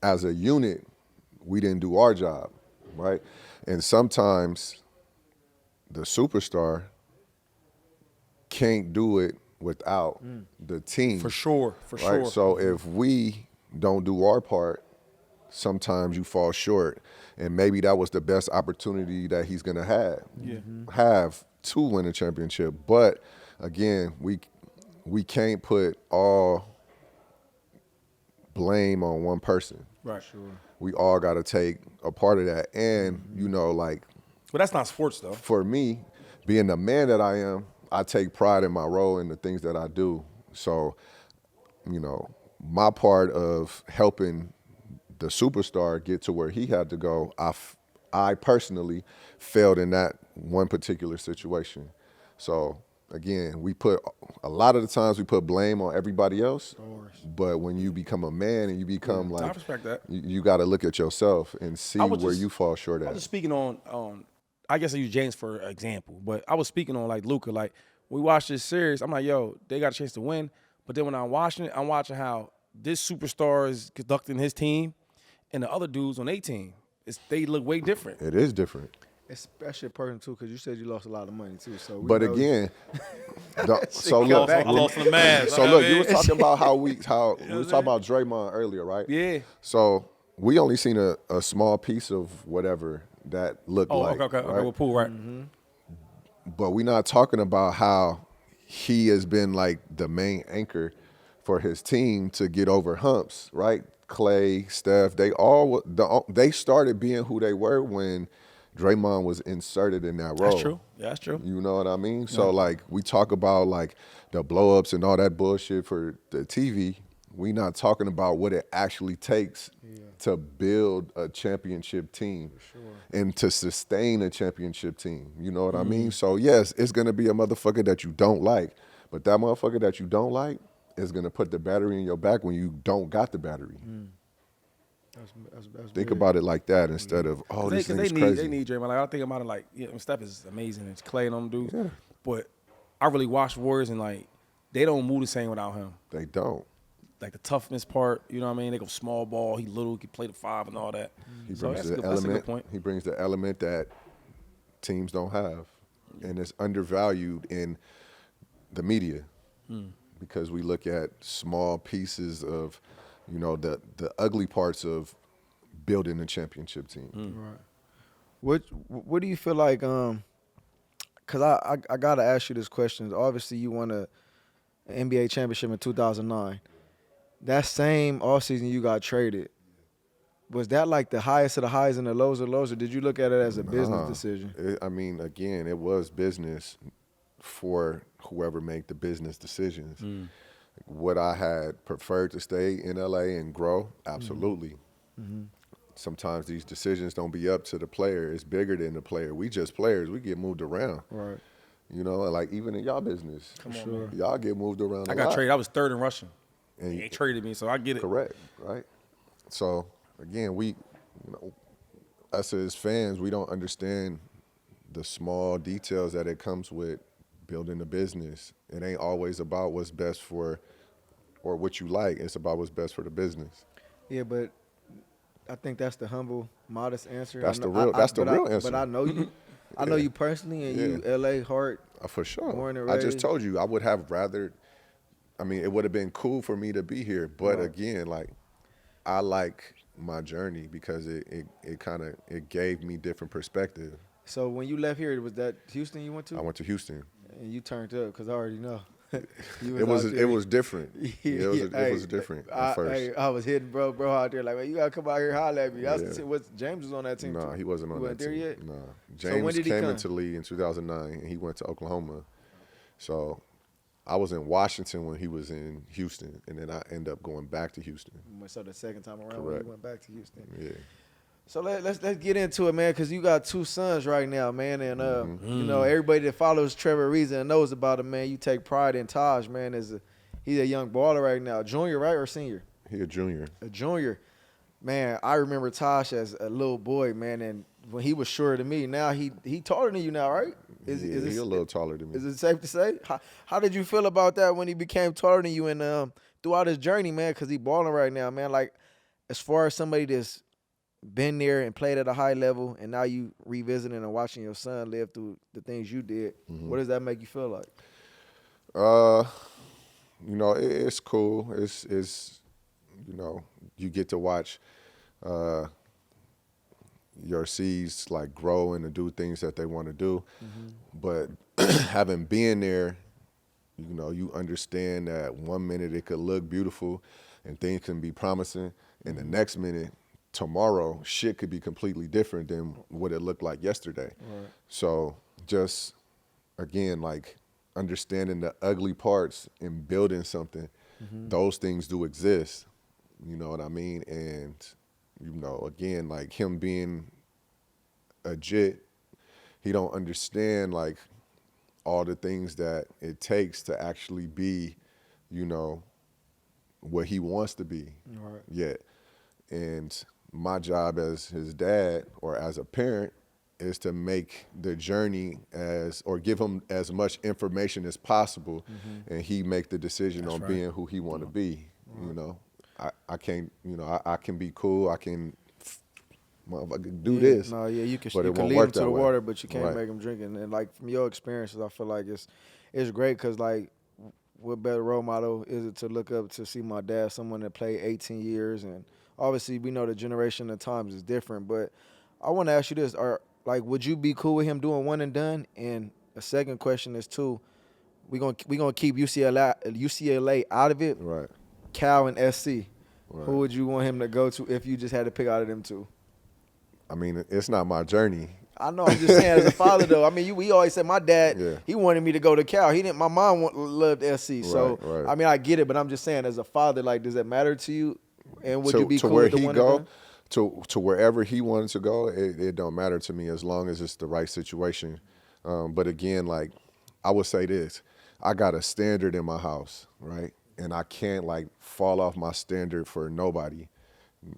as a unit, we didn't do our job, right? And sometimes the superstar can't do it without the team. For sure. Right? So if we don't do our part, sometimes you fall short. And maybe that was the best opportunity that he's going to have to win a championship. But again, we can't put all blame on one person. Right. Sure. We all got to take a part of that. And, you know, like. But that's not sports, though. For me, being the man that I am, I take pride in my role and the things that I do. So, you know, my part of helping the superstar get to where he had to go, I personally failed in that one particular situation. So, again, a lot of the times we put blame on everybody else, but when you become a man and you become I respect that. you got to look at yourself and see where you fall short at. I was just speaking on I guess I use James for example, but I was speaking on like Luka. Like we watched this series, I'm like, yo, they got a chance to win. But then when I'm watching it, I'm watching how this superstar is conducting his team and the other dudes on their team. They look way different. It is different. Especially person too, because you said you lost a lot of money too. So, but again, so I look, lost the man. So look, you were talking about how we were talking about Draymond earlier, right? Yeah. So we only seen a small piece of whatever that looked like. Okay, with Poole, right? Mm-hmm. But we're not talking about how he has been like the main anchor for his team to get over humps, right? Clay, Steph, they started being who they were when Draymond was inserted in that role. That's true. Yeah, that's true. You know what I mean? So like we talk about like the blow-ups and all that bullshit for the TV. We not talking about what it actually takes to build a championship team and to sustain a championship team. You know what I mean? So yes, it's gonna be a motherfucker that you don't like, but that motherfucker that you don't like is gonna put the battery in your back when you don't got the battery. That's Think big. about it like that instead of this thing's crazy. They need Draymond. Like I think about it like Steph is amazing. It's Clay and them dudes. Yeah. But I really watch Warriors and like they don't move the same without him. They don't. Like the toughness part, you know what I mean? They go small ball. He little. He can play the 5 and all that. He brings that's a good point. He brings the element that teams don't have, and it's undervalued in the media because we look at small pieces of, you know, the ugly parts of building a championship team. Right. What do you feel like? Because I gotta ask you this question. Obviously, you won an NBA championship in 2009. That same offseason you got traded. Was that like the highest of the highs and the lows of the lows, or did you look at it as a business decision? I mean, again, it was business for whoever made the business decisions. Would I had preferred to stay in LA and grow? Absolutely. Sometimes these decisions don't be up to the player. It's bigger than the player. We just players. We get moved around. Right. You know, like even in y'all business. Y'all get moved around I got traded. I was third in rushing. And they traded me, so I get it. Correct, right? So, again, us as fans, we don't understand the small details that it comes with building a business. It ain't always about what's best for or what you like. It's about what's best for the business. Yeah, but I think that's the humble, modest answer. That's the real answer. But I know you. I know you personally, and you LA heart. For sure. Born and I just raised. told you I would have rather. I mean, it would have been cool for me to be here, but again, like I like my journey because it gave me different perspective. So when you left here, was that Houston you went to? I went to Houston. And you turned up because I already know. It was different. It was different at first. I was hitting bro out there like, man, you gotta come out here and holler at me. James was on that team. No, he wasn't on that there team. yet? No, So James when did he came come? into the league in 2009, and he went to Oklahoma. So I was in Washington when he was in Houston, and then I ended up going back to Houston. So the second time around, when Correct. you went back to Houston. Yeah. So let's get into it, man, because you got 2 sons right now, man, and you know everybody that follows Trevor Ariza and knows about him, man. You take pride in Taj, man. He's a young baller right now, junior, right, or senior? He a junior. A junior, man. I remember Taj as a little boy, man, and when he was shorter than me. Now he taller than you now, right? He's a little taller than me. Is it safe to say? How did you feel about that when he became taller than you and throughout his journey, man? Because he balling right now, man. Like, as far as somebody that's been there and played at a high level, and now you revisiting and watching your son live through the things you did, what does that make you feel like? You know, it's cool. It's you know, you get to watch your seeds like grow and to do things that they want to do. But having been there, you know, you understand that 1 minute it could look beautiful and things can be promising, and the next minute, tomorrow, shit could be completely different than what it looked like yesterday. Right. So just, again, like understanding the ugly parts and building something, those things do exist. You know what I mean? And, you know, again, like him being a jit, he don't understand like all the things that it takes to actually be, you know, what he wants to be yet. And my job as his dad or as a parent is to make the journey or give him as much information as possible, and he make the decision on being who he want to be. You know, I can't, you know, I can be cool, I can do this. No, yeah, you can but you it can won't lead work him to that the way. water, but you can't Right. make him drink it. And like from your experiences, I feel like it's great because like what better role model is it to look up to see my dad, someone that played 18 years, and obviously we know the generation of times is different. But I want to ask you this: would you be cool with him doing one and done? And a second question is too, we gonna keep UCLA out of it. Right. Cal and SC. Right. Who would you want him to go to if you just had to pick out of them two? I mean, it's not my journey. I know. I'm just saying, as a father, though. I mean, we always said my dad. Yeah. He wanted me to go to Cal. He didn't. My mom loved SC. So Right. I mean, I get it, but I'm just saying, as a father, like, does that matter to you? And would you be to cool where with the he one go, and to wherever he wanted to go, it don't matter to me as long as it's the right situation. But again, like I would say this, I got a standard in my house, right? And I can't like fall off my standard for nobody,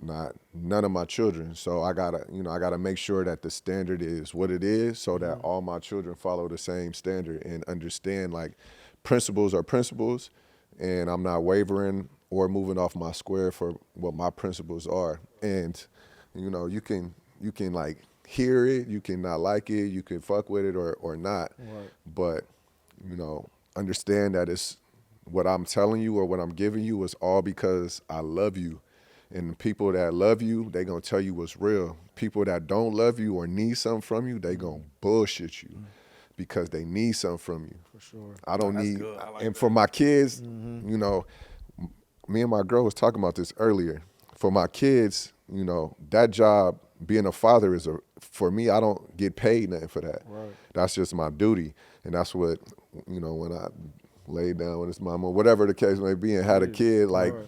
none of my children. So I gotta make sure that the standard is what it is, so that all my children follow the same standard and understand like principles are principles, and I'm not wavering or moving off my square for what my principles are. And you know, you can like hear it, you can not like it, you can fuck with it or not. Right. But you know, understand that it's what I'm telling you or what I'm giving you is all because I love you. And the people that love you, they gonna tell you what's real. People that don't love you or need something from you, they gonna bullshit you because they need something from you. For sure. I don't need, good. I like and that. for my kids, you know, me and my girl was talking about this earlier. For my kids, you know, that job, being a father for me, I don't get paid nothing for that. Right. That's just my duty. And that's what, you know, when I laid down with his mama, whatever the case may be, and had a kid, like, Right.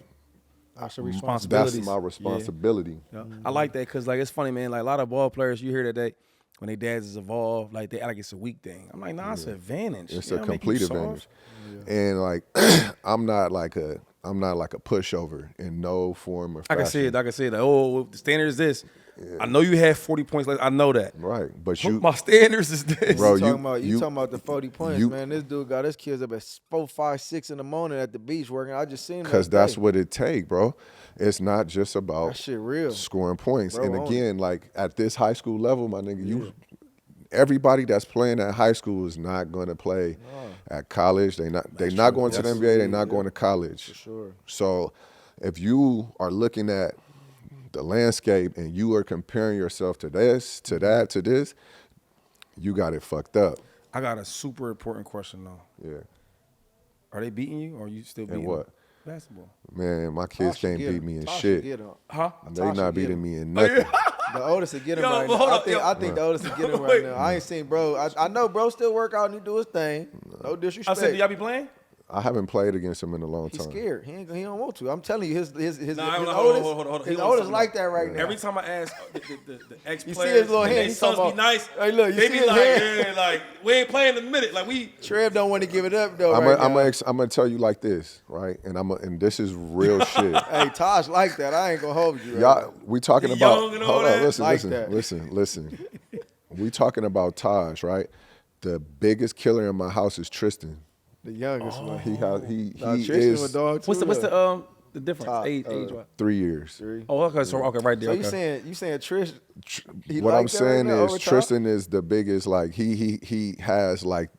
That's your that's responsibility. my responsibility. Yeah. I like that because like it's funny, man. Like a lot of ball players, you hear that when their dads is involved, like they act like it's a weak thing. I'm like, nah, it's an advantage. It's You a know, make you complete soft. advantage. And like, I'm not like a pushover in no form or I fashion. can say that. Oh, the standard is this. I know you had 40 points. I know that. Right, but My standards is this. Bro, You talking about the 40 points, man. This dude got his kids up at 4, 5, 6 in the morning at the beach working. I just seen him. because that's what it take, bro. It's not just about That shit real. scoring points. Bro, and own again, like at this high school level, my nigga, everybody that's playing at high school is not going to play at college. They not going to the NBA. They're not going to college. For sure. So if you are looking at the landscape and you are comparing yourself to this, to that, to this, you got it fucked up. I got a super important question though. Yeah. Are they beating you or are you still beating And what? them? Basketball. Man, my kids Tasha can't get beat him. me in Tasha shit. get him. Huh? They Tasha not get beating him. me in nothing. The oldest will get him Yo, right but now. hold I up, think, yo. I think the oldest will get him right Wait. now. I ain't seen bro. I know bro still work out and he do his thing. No I disrespect. said, do y'all be playing? I haven't played against him in a long He's time. scared. He don't want to. I'm telling you, his Nah, oldest, hold on. his He oldest on like something. that right now. Every time I ask the ex You see players, his little and hand, they he's sons talking be nice. about- Hey, look, you they see be his like, hand? yeah, like we ain't playing in a minute. Like we. Trev don't want to give it up though. I'm right now. gonna tell you like this, right? And this is real shit. Hey, Tosh like that. I ain't gonna hold you. Right? Y'all, we talking He about. young and all Hold on, that? listen, Like that. listen. we talking about Taj, right? The biggest killer in my house is Tristan. The youngest one. He Tristan is with dog too. What's the difference? Top, age wise? 3 years. 3. Oh, okay. So okay, right there. So okay. you saying Trish? What I'm saying is Top? Tristan is the biggest. Like he has like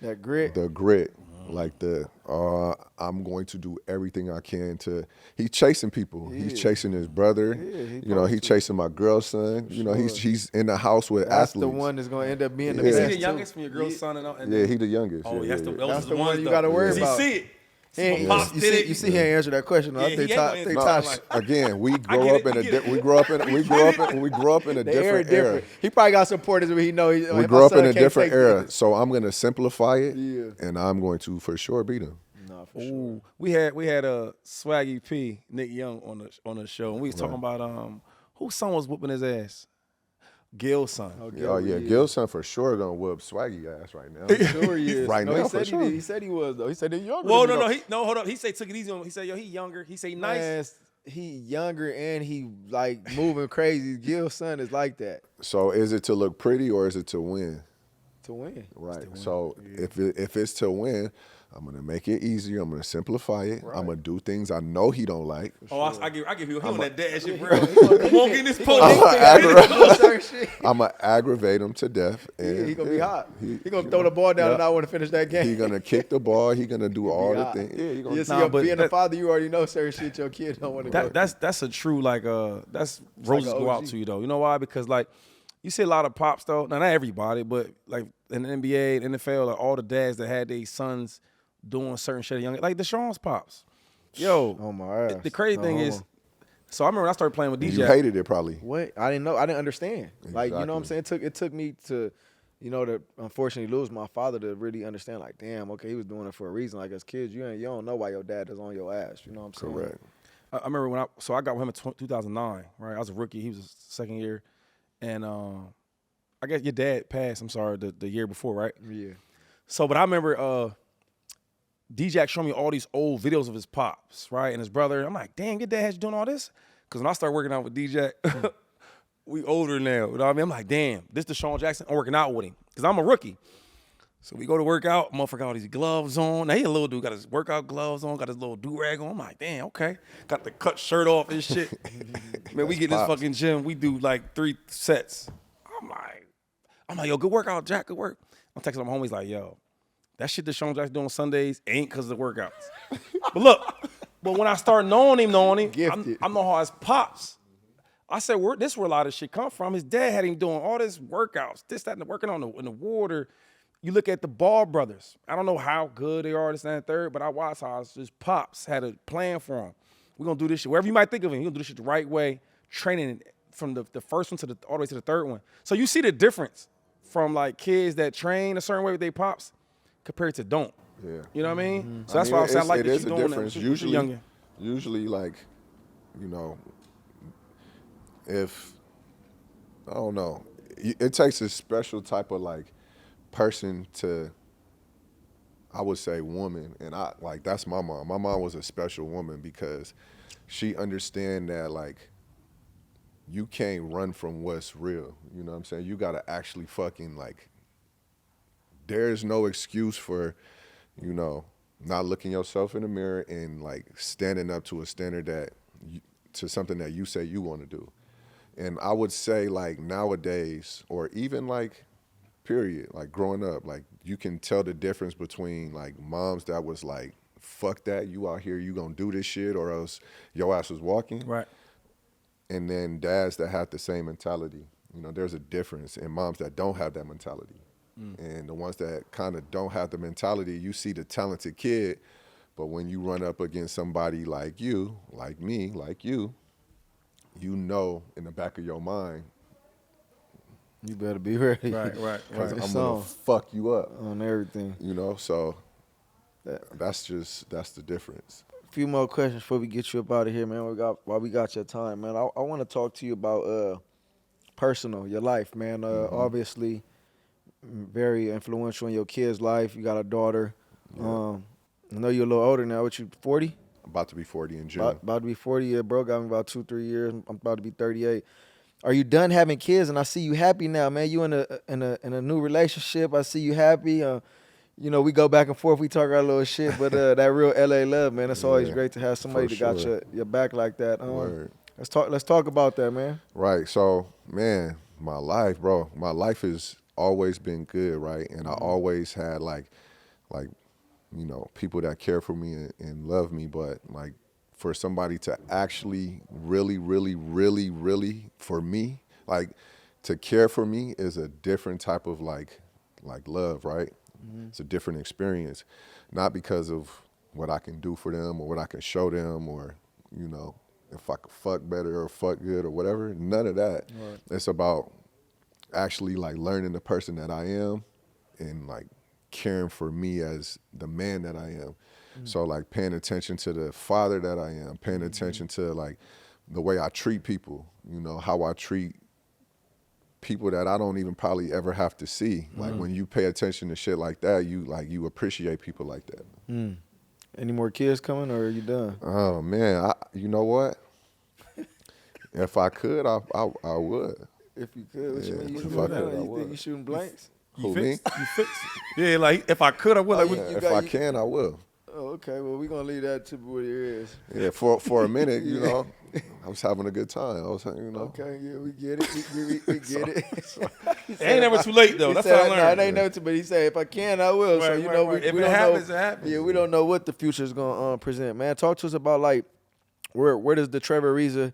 That grit. the grit, like I'm going to do everything I can to. He's chasing people. He's chasing his brother. He's chasing my girl's son. He's in the house with That's athletes. the one that's gonna end up being the Yeah. Is best. he the too. youngest from your girl's son? And Yeah, he the youngest. Oh, yeah, that's yeah. That's the one you gotta worry about. He see it. He Pops you did see, it. you see, he ain't answered that question. Yeah, I he think ain't Tosh. gonna No, answer that. again, we I grow get up it, in I a get it. we grew up in a different era. He probably got supporters where he know. We grew up in a different era, so I'm gonna simplify it, and I'm going to for sure beat him. No, for sure. Ooh, we had a Swaggy P, Nick Young on the show, and we was talking about whose son was whooping his ass. Gil's son. Gil's son for sure gonna whoop Swaggy ass right now. Sure he is. Right no, now, he for said sure. He said he was though. He said he's younger. Well, than me, hold up. He said took it easy on him. He said, yo, he younger. He said he nice. Man, he younger and he like moving crazy. Gil's son is like that. So is it to look pretty or is it to win? To win. Right. So if it's to win, I'm gonna make it easier. I'm gonna simplify it. I'm gonna do things I know he don't like. Oh, I give you. He on that dad shit, bro. Won't get this pull. I'm gonna aggravate him to death. And He gonna be hot. He gonna throw the ball down and I want to finish that game. He gonna kick the ball. He gonna do all the hot. things. Yeah, he gonna. You see, but being a father, you already know certain shit your kid don't want to go. That's a true that's roses like a go out OG. to you though. You know why? Because like you see a lot of pops though. Now not everybody, but like in the NBA, NFL, like all the dads that had their sons doing certain shit young, like DeSean's pops. Yo, Oh my ass. the crazy thing is, so I remember when I started playing with DJ. You hated it probably. What? I didn't know. I didn't understand. Like, you know what I'm Exactly. saying? It took me to, to unfortunately lose my father to really understand, like, damn, okay, he was doing it for a reason. Like, as kids, you don't know why your dad is on your ass. You know what I'm saying? Correct. I remember when I got with him in 2009, right? I was a rookie. He was a second year. And I guess your dad passed, I'm sorry, the year before, right? Yeah. So, but I remember D-Jack showed me all these old videos of his pops, right? And his brother. I'm like, damn, your dad has you doing all this? Because when I started working out with D-Jack, we older now. You know what I mean? I'm like, damn, this DeSean Jackson, I'm working out with him. Because I'm a rookie. So we go to work out, motherfucker got all these gloves on. Now he a little dude, got his workout gloves on, got his little do-rag on. I'm like, damn, okay. Got the cut shirt off and shit. Man, we get in this pops. fucking gym, we do like 3 sets. I'm like, yo, good workout, Jack, good work. I'm texting my homies like, yo, that shit DeSean Jackson doing Sundays ain't because of the workouts. But look, when I start knowing him, Gifted. I'm know how his pops. I said, this is where a lot of shit come from. His dad had him doing all this workouts, this, that, and working on in the water. You look at the Ball brothers. I don't know how good they are, this, and that, third, but I watched how his pops had a plan for him. We're going to do this shit. Wherever you might think of him, he's going to do this shit the right way, training from the first one to all the way to the third one. So you see the difference from, like, kids that train a certain way with their pops compared to don't. Yeah. You know what I mean? Mm-hmm. So that's why I was saying I like it that is you're a doing difference. that. with your youngin. Usually, like, if I don't know, it takes a special type of like person to, I would say, woman, and that's my mom. My mom was a special woman because she understand that like you can't run from what's real. You know what I'm saying? You gotta actually fucking like. There's no excuse for, not looking yourself in the mirror and like standing up to a standard to something that you say you want to do. And I would say like nowadays, or even like period, like growing up, like you can tell the difference between like moms that was like, fuck that, you out here, you gonna do this shit or else your ass was walking. Right. And then dads that have the same mentality. There's a difference in moms that don't have that mentality. And the ones that kind of don't have the mentality, you see the talented kid, but when you run up against somebody like you, like me, like you in the back of your mind, You better be ready. Right. because Right. I'm going to fuck you up, On everything. so that's the difference. A few more questions before we get you up out of here, man. While we got your time, man. I want to talk to you about personal, your life, man. Obviously, very influential in your kid's life. You got a daughter. Yeah. I know you're a little older now. What, you 40? About to be 40 in June. About to be 40. Yeah, bro. Got me about 2-3 years. I'm about to be 38. are you done having kids? And I see you happy now, man. You in a new relationship. I see you happy. You know, we go back and forth. We talk our little shit, but that real LA love, man. It's always great to have somebody that got your back like that. Let's talk about that, man. Right. So, man, my life, bro. My life has always been good, right? And I always had like you know, people that care for me and love me, but like for somebody to actually really, really, really, really for me, like to care for me is a different type of like love, right? It's a different experience, not because of what I can do for them or what I can show them or, you know, if I could fuck better or fuck good or whatever. None of that. Right. It's about actually like learning the person that I am and like caring for me as the man that I am. So like paying attention to the father that I am, paying attention to like the way I treat people, you know, how I treat people that I don't even probably ever have to see. Like when you pay attention to shit like that, you appreciate people like that. Any more kids coming or are you done? Oh man, you know what? If I could, I would. If you could, what you mean? If I could, I You would. think you shooting blanks? Who, me? You fixed. Yeah, like if I could, I would. Like, If I can, I will. Oh, okay. Well, we're going to leave that to where it is. Yeah, for a minute, you know, I was having a good time. I was, you know. Okay, yeah, we get it. We get it. it ain't never too late, though. That's what I learned. No, it ain't never too, but he said, if I can, I will. So, you know, if we it don't happens, know, it happens. Yeah, we don't know what the future is going to present. Man, talk to us about, like, where does the Trevor Ariza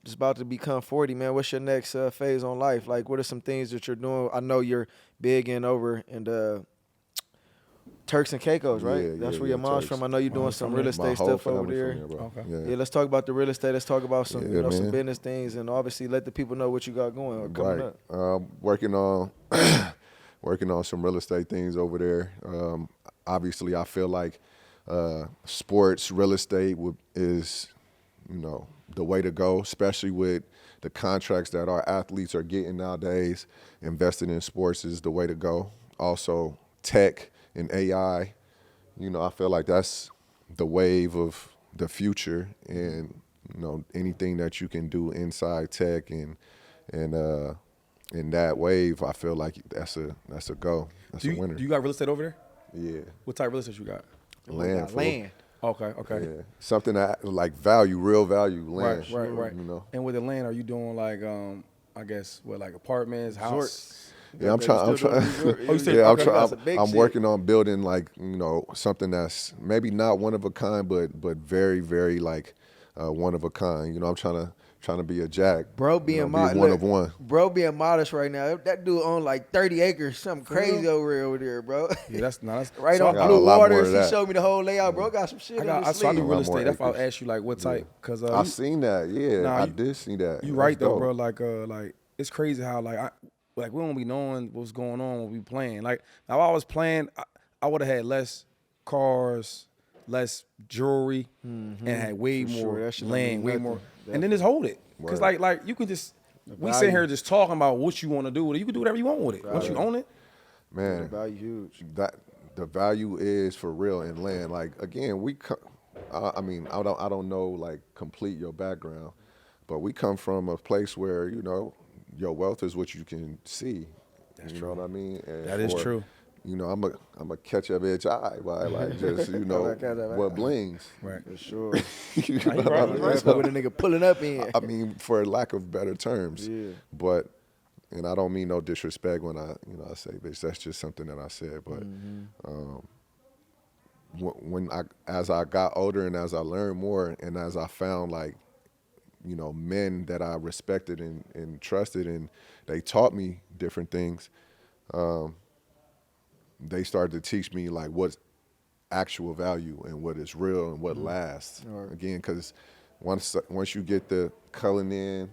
just about to become 40, man? What's your next phase on life? Like, what are some things that you're doing? I know you're big in over in Turks and Caicos, right? That's where your mom's from. I know you're doing some real estate stuff over there. Yeah, let's talk about the real estate. Let's talk about some, some business things, and obviously let the people know what you got going or coming up. Working on some real estate things over there. Obviously, I feel like sports real estate is, you know, the way to go, especially with the contracts that our athletes are getting nowadays. Investing in sports is the way to go. Also, tech and AI, you know, I feel like that's the wave of the future, and you know, anything that you can do inside tech and in that wave, I feel like that's a go. That's a winner. Do you got real estate over there? Yeah. What type of real estate you got? Land. Land. Okay. Yeah. Something that like real value land. Right. You know. And with the land, are you doing like I guess what, like apartments, house? Yeah, I'm working on building like, you know, something that's maybe not one of a kind, but very, very like one of a kind. You know, I'm trying to be a Jack. Bro being modest. One of one. Bro being modest right now. That dude own like 30 acres, something crazy over there, bro. Yeah, that's right on Blue Waters. He showed me the whole layout, bro. Got some shit on his sleeve. I do real estate. That's why I asked you like what type. Cause I seen that. Yeah, I did see that. You right though, bro. Like it's crazy how like we don't be knowing what's going on when we playing. Like if I was playing, I would have had less cars, less jewelry, and had way more land, way more. And then just hold it, because like you can just we sit here just talking about what you want to do with it. You can do whatever you want with it. Once you own it, man, the value huge. That the value is for real in land. Like again, I mean, I don't know like complete your background, but we come from a place where, you know, your wealth is what you can see. That's true. Know what I mean? And that is true. You know, I'm a catch up edge eye by like just, you know, what blings. Right. For sure. You know what I mean? That's what a nigga pulling up in. I mean, for lack of better terms. Yeah. But, and I don't mean no disrespect when I say bitch. That's just something that I said. But as I got older and as I learned more and as I found like, you know, men that I respected and trusted, and they taught me different things. They started to teach me like what's actual value and what is real and what lasts. Right. Again, because once you get the culling in,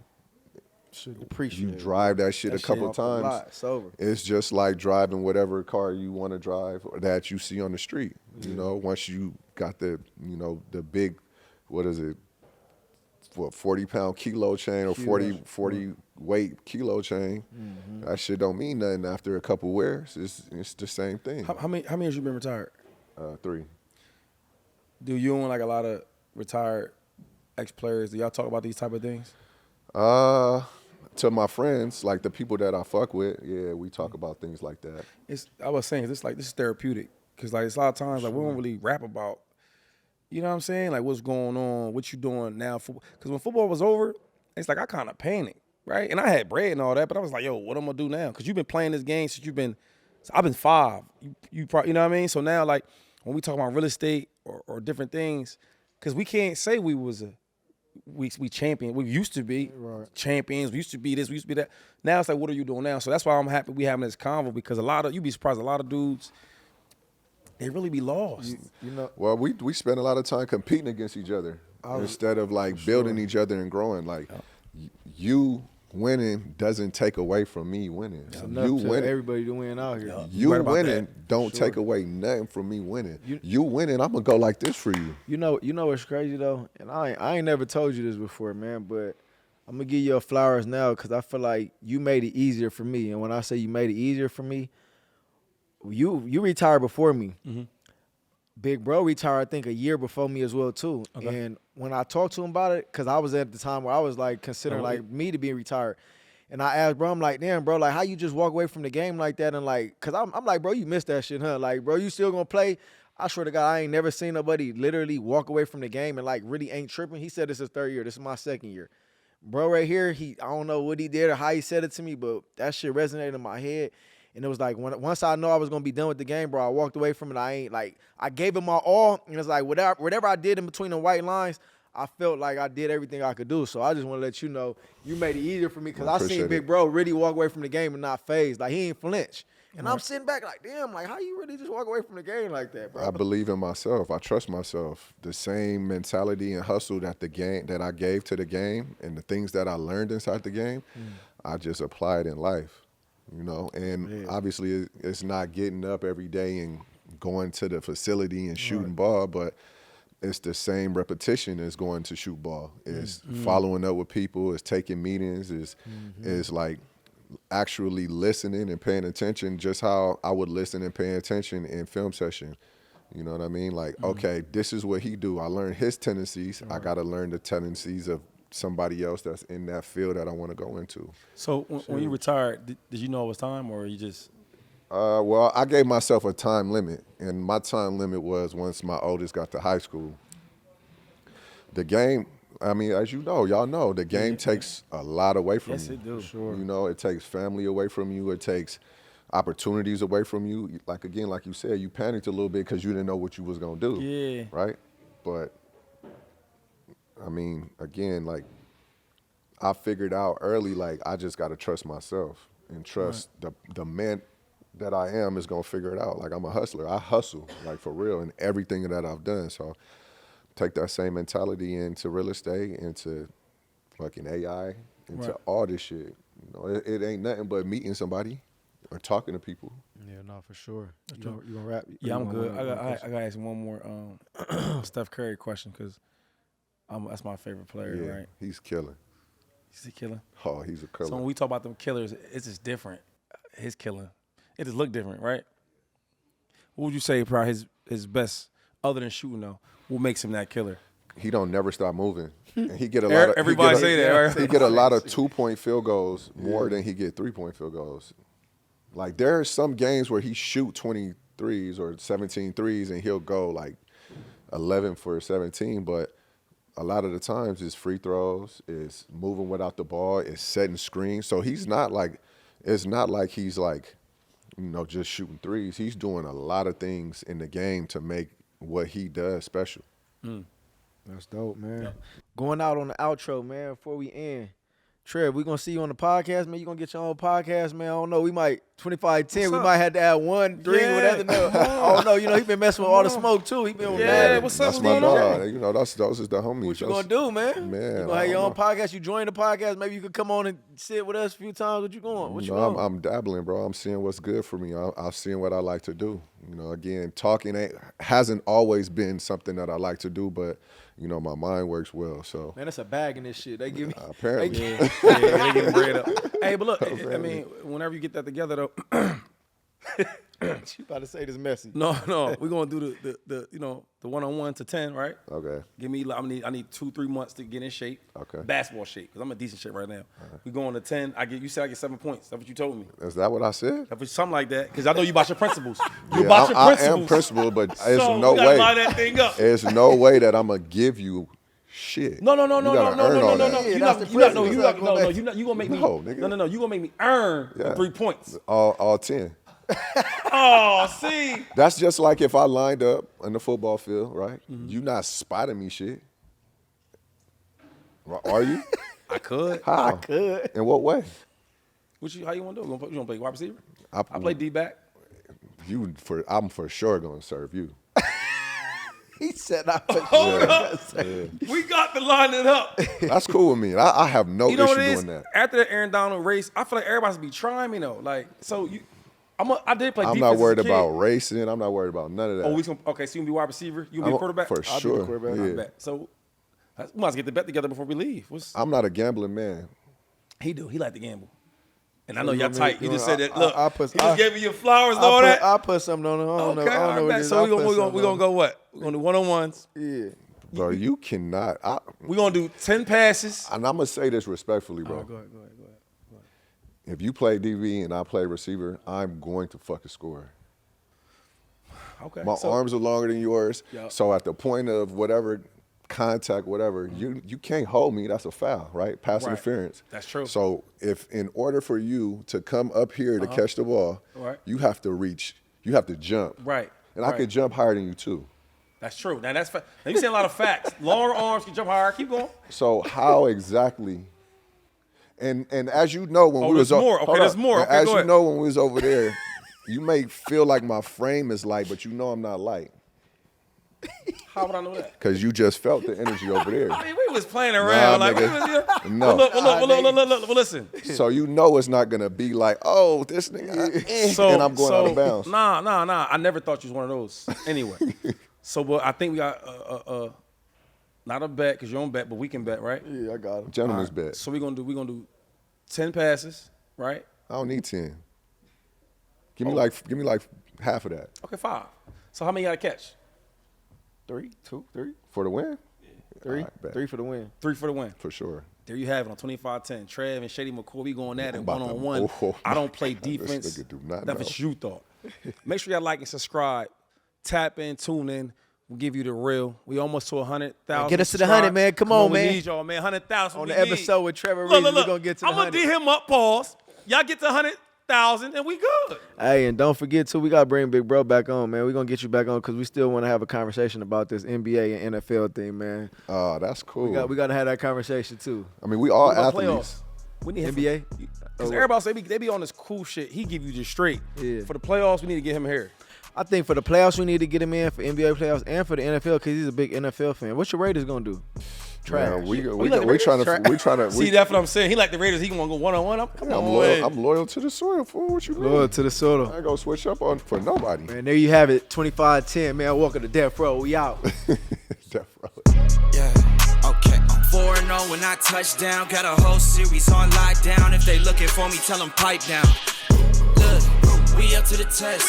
you drive that shit a couple times. It's just like driving whatever car you want to drive or that you see on the street. Yeah. You know, once you got the, you know, the big, what is it? 40-pound kilo chain or 40 weight kilo chain. That shit don't mean nothing after a couple wears. It's the same thing. How many years you been retired? 3. Do you and like a lot of retired ex-players, do y'all talk about these type of things? to my friends, like the people that I fuck with, yeah, we talk about things like that. I was saying, this is therapeutic. Because, like, it's a lot of times, like, we don't really rap about, you know what I'm saying? Like, what's going on, what you doing now. Because when football was over, it's like I kind of panicked, right? And I had bread and all that, but I was like, yo, what I'm going to do now? Because you've been playing this game since I've been 5. You probably, you know what I mean? So now, like, when we talk about real estate or different things, because we can't say we was we champion. We used to be champions. We used to be this. We used to be that. Now it's like, what are you doing now? So that's why I'm happy we having this convo, because you'd be surprised, a lot of dudes, they really be lost. You know. Well, we spend a lot of time competing against each other instead of like building each other and growing. Like you winning doesn't take away from me winning. You winning, everybody to win out here. You winning don't take away nothing from me winning. You winning, I'm gonna go like this for you. You know what's crazy though, and I ain't never told you this before, man, but I'm gonna give you your flowers now because I feel like you made it easier for me. And when I say you made it easier for me, you retired before me. Mm-hmm. Big bro retired, I think, a year before me as well too. Okay. And when I talked to him about it, because I was at the time where I was like considering like me to be retired, and I asked bro, I'm like, damn, bro, like how you just walk away from the game like that? And like, cause I'm like, bro, you missed that shit, huh? Like, bro, you still gonna play? I swear to God, I ain't never seen nobody literally walk away from the game and like really ain't tripping. He said this is his 3rd year. This is my 2nd year. Bro, right here, I don't know what he did or how he said it to me, but that shit resonated in my head. And it was like, once I know I was going to be done with the game, bro, I walked away from it. I gave it my all. And it's like, whatever I did in between the white lines, I felt like I did everything I could do. So I just want to let you know, you made it easier for me because I seen Big Bro really walk away from the game and not phased. Like, he ain't flinch. And I'm sitting back like, damn, like, how you really just walk away from the game like that, bro? I believe in myself. I trust myself. The same mentality and hustle that I gave to the game and the things that I learned inside the game, I just applied in life. You know, and obviously it's not getting up every day and going to the facility and shooting ball, but it's the same repetition as going to shoot ball. It's following up with people, it's taking meetings, it's like actually listening and paying attention just how I would listen and pay attention in film session. You know what I mean? Like, okay, this is what he do. I learned his tendencies. I got to learn the tendencies of somebody else that's in that field that I want to go into. So when you retired, did you know it was time, or you just? Well, I gave myself a time limit, and my time limit was once my oldest got to high school. The game, I mean, as you know, y'all know, the game takes a lot away from you. Yes, it do. Sure. You know, it takes family away from you. It takes opportunities away from you. Like, again, like you said, you panicked a little bit because you didn't know what you was going to do. Yeah. Right? But I mean, again, like, I figured out early, like, I just got to trust myself and trust the man that I am is going to figure it out. Like, I'm a hustler. I hustle, like, for real, in everything that I've done. So take that same mentality into real estate, into fucking AI, into all this shit. You know, it ain't nothing but meeting somebody or talking to people. Yeah, no, for sure. You gonna rap? Yeah, I'm good. I got to ask one more Steph Curry question because that's my favorite player, right? He's killing. He's a killer. Oh, he's a killer. So when we talk about them killers, it's just different. His killing, it just look different, right? What would you say probably his best, other than shooting though? What makes him that killer? He don't never stop moving. And he get a lot of everybody say that, right? He get a lot of 2-point field goals more than he get 3-point field goals. Like, there are some games where he shoot 20 threes or 17 threes and he'll go like 11 for 17, but a lot of the times it's free throws, it's moving without the ball, it's setting screens. So he's not like, it's not like he's like, you know, just shooting threes. He's doing a lot of things in the game to make what he does special. That's dope, man. Yeah. Going out on the outro, man, before we end. Trev, we gonna see you on the podcast, man. You gonna get your own podcast, man. I don't know. We might 25-10. We might have to add 1, 3, whatever. No, I don't know. You know, he been messing with all the smoke too. He been with what's up? That's my dog. You know, those is the homies. What you gonna do, man? Man, you gonna have your own podcast? You join the podcast? Maybe you could come on and sit with us a few times. What you going? What you going? I'm dabbling, bro. I'm seeing what's good for me. I'm seeing what I like to do. You know, again, talking hasn't always been something that I like to do, but you know, my mind works well. So man, that's a bag in this shit. They give me apparently. They give bread up. Hey, but look, I mean, whenever you get that together though, You about to say this messy? No. We're gonna do the 1-on-1 to 10, right? Okay. Give me. I need 2-3 months to get in shape. Okay. Basketball shape, because I'm in decent shape right now. We going to 10. You said I get 7 points. That's what you told me. Is that what I said? Something like that. Because I know you about your principles. I am principled, but there's no we gotta way. line that thing up. There's no way that I'm gonna give you shit. No. You gonna make me. No, nigga. No. You gonna make me earn the 3 points. All 10. Oh, see. That's just like if I lined up in the football field, right? Mm-hmm. You not spotting me shit. Are you? I could. How? I could. In what way? How you want to do? You want to play wide receiver? I play D-back. I'm for sure gonna serve you. He said, Hold up. Yeah. We got to line it up. That's cool with me. I have no issue doing that. After the Aaron Donald race, I feel like everybody's be trying me though. Like, so I did play defense. I'm not worried about racing. I'm not worried about none of that. Oh, so you gonna be wide receiver? You gonna be a quarterback? For I'll sure. be the quarterback. Yeah. So we might as well get the bet together before we leave. I'm not a gambling man. He like to gamble. And I know y'all tight. He just said that. Look, he just gave me your flowers and all that. I'll put something on it. I don't know what it is. So we're going to go what? We're going to do 1-on-1s. Yeah. Bro, you cannot. We're going to do 10 passes. And I'm going to say this respectfully, bro. Right, go ahead. If you play DB and I play receiver, I'm going to fucking score. Okay. My arms are longer than yours. Yep. So at the point of whatever contact, whatever, you can't hold me. That's a foul, right? Pass interference. That's true. So if in order for you to come up here to catch the ball, you have to reach, you have to jump. Right. And I can jump higher than you too. That's true. Now that's now you saying a lot of facts. Longer arms can jump higher. Keep going. So how exactly? And as you know when we was more. Okay, there's more. Okay, as go you ahead. know when we was over there, you may feel like my frame is light, but you know I'm not light. How would I know that? Because you just felt the energy over there. I mean, we was playing around. Nah, like, nigga. No. Look, listen. So you know it's not going to be like, oh, this nigga, and I'm going out of bounds. Nah. I never thought you was one of those. Anyway. But I think we got not a bet because you don't bet, but we can bet, right? Yeah, I got him. Gentleman's bet. So we're gonna do 10 passes, right? I don't need 10. Give me like half of that. Okay, 5. So how many you gotta catch? 3, 2, 3. For the win? 3. All right, bet. 3 for the win. 3 for the win. For sure. There you have it on 25-10. Trev and Shady McCoy, we going at it I'm about to- 1-on-1. oh, I don't play this defense. nigga do not That's know. what you thought. Make sure y'all like and subscribe. Tap in, tune in. We'll give you the real. We almost to 100,000. Get us to the 100, man. Come on, man. We need y'all, man. 100,000. On the episode with Trevor Ariza, we're going to get to the 100. I'm going to D him up, pause. Y'all get to 100,000 and we good. Hey, and don't forget, too, we got to bring Big Bro back on, man. We're going to get you back on because we still want to have a conversation about this NBA and NFL thing, man. Oh, that's cool. We got to have that conversation, too. I mean, we all What about athletes. playoffs? We need him NBA? Because everybody say they be on this cool shit. He give you just straight. Yeah. For the playoffs, we need to get him here. I think for the playoffs, we need to get him in for NBA playoffs and for the NFL because he's a big NFL fan. What's your Raiders going to do? Trash. Man, we like trying to. See, that's what I'm saying. He like the Raiders. He want to go 1-on-1. I'm loyal to the soil. Fool, what you mean? Loyal to the soda. I ain't gonna switch up on for nobody. Man, there you have it. 25-10. Man, welcome to Death Row. We out. Death Row. Yeah, okay. 4-0 when I touch down. Got a whole series on lockdown. If they looking for me, tell them pipe down. Look, we up to the test.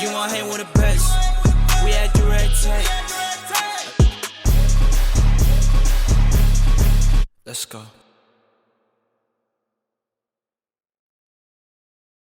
You want hang with the best. We had direct take. Let's go.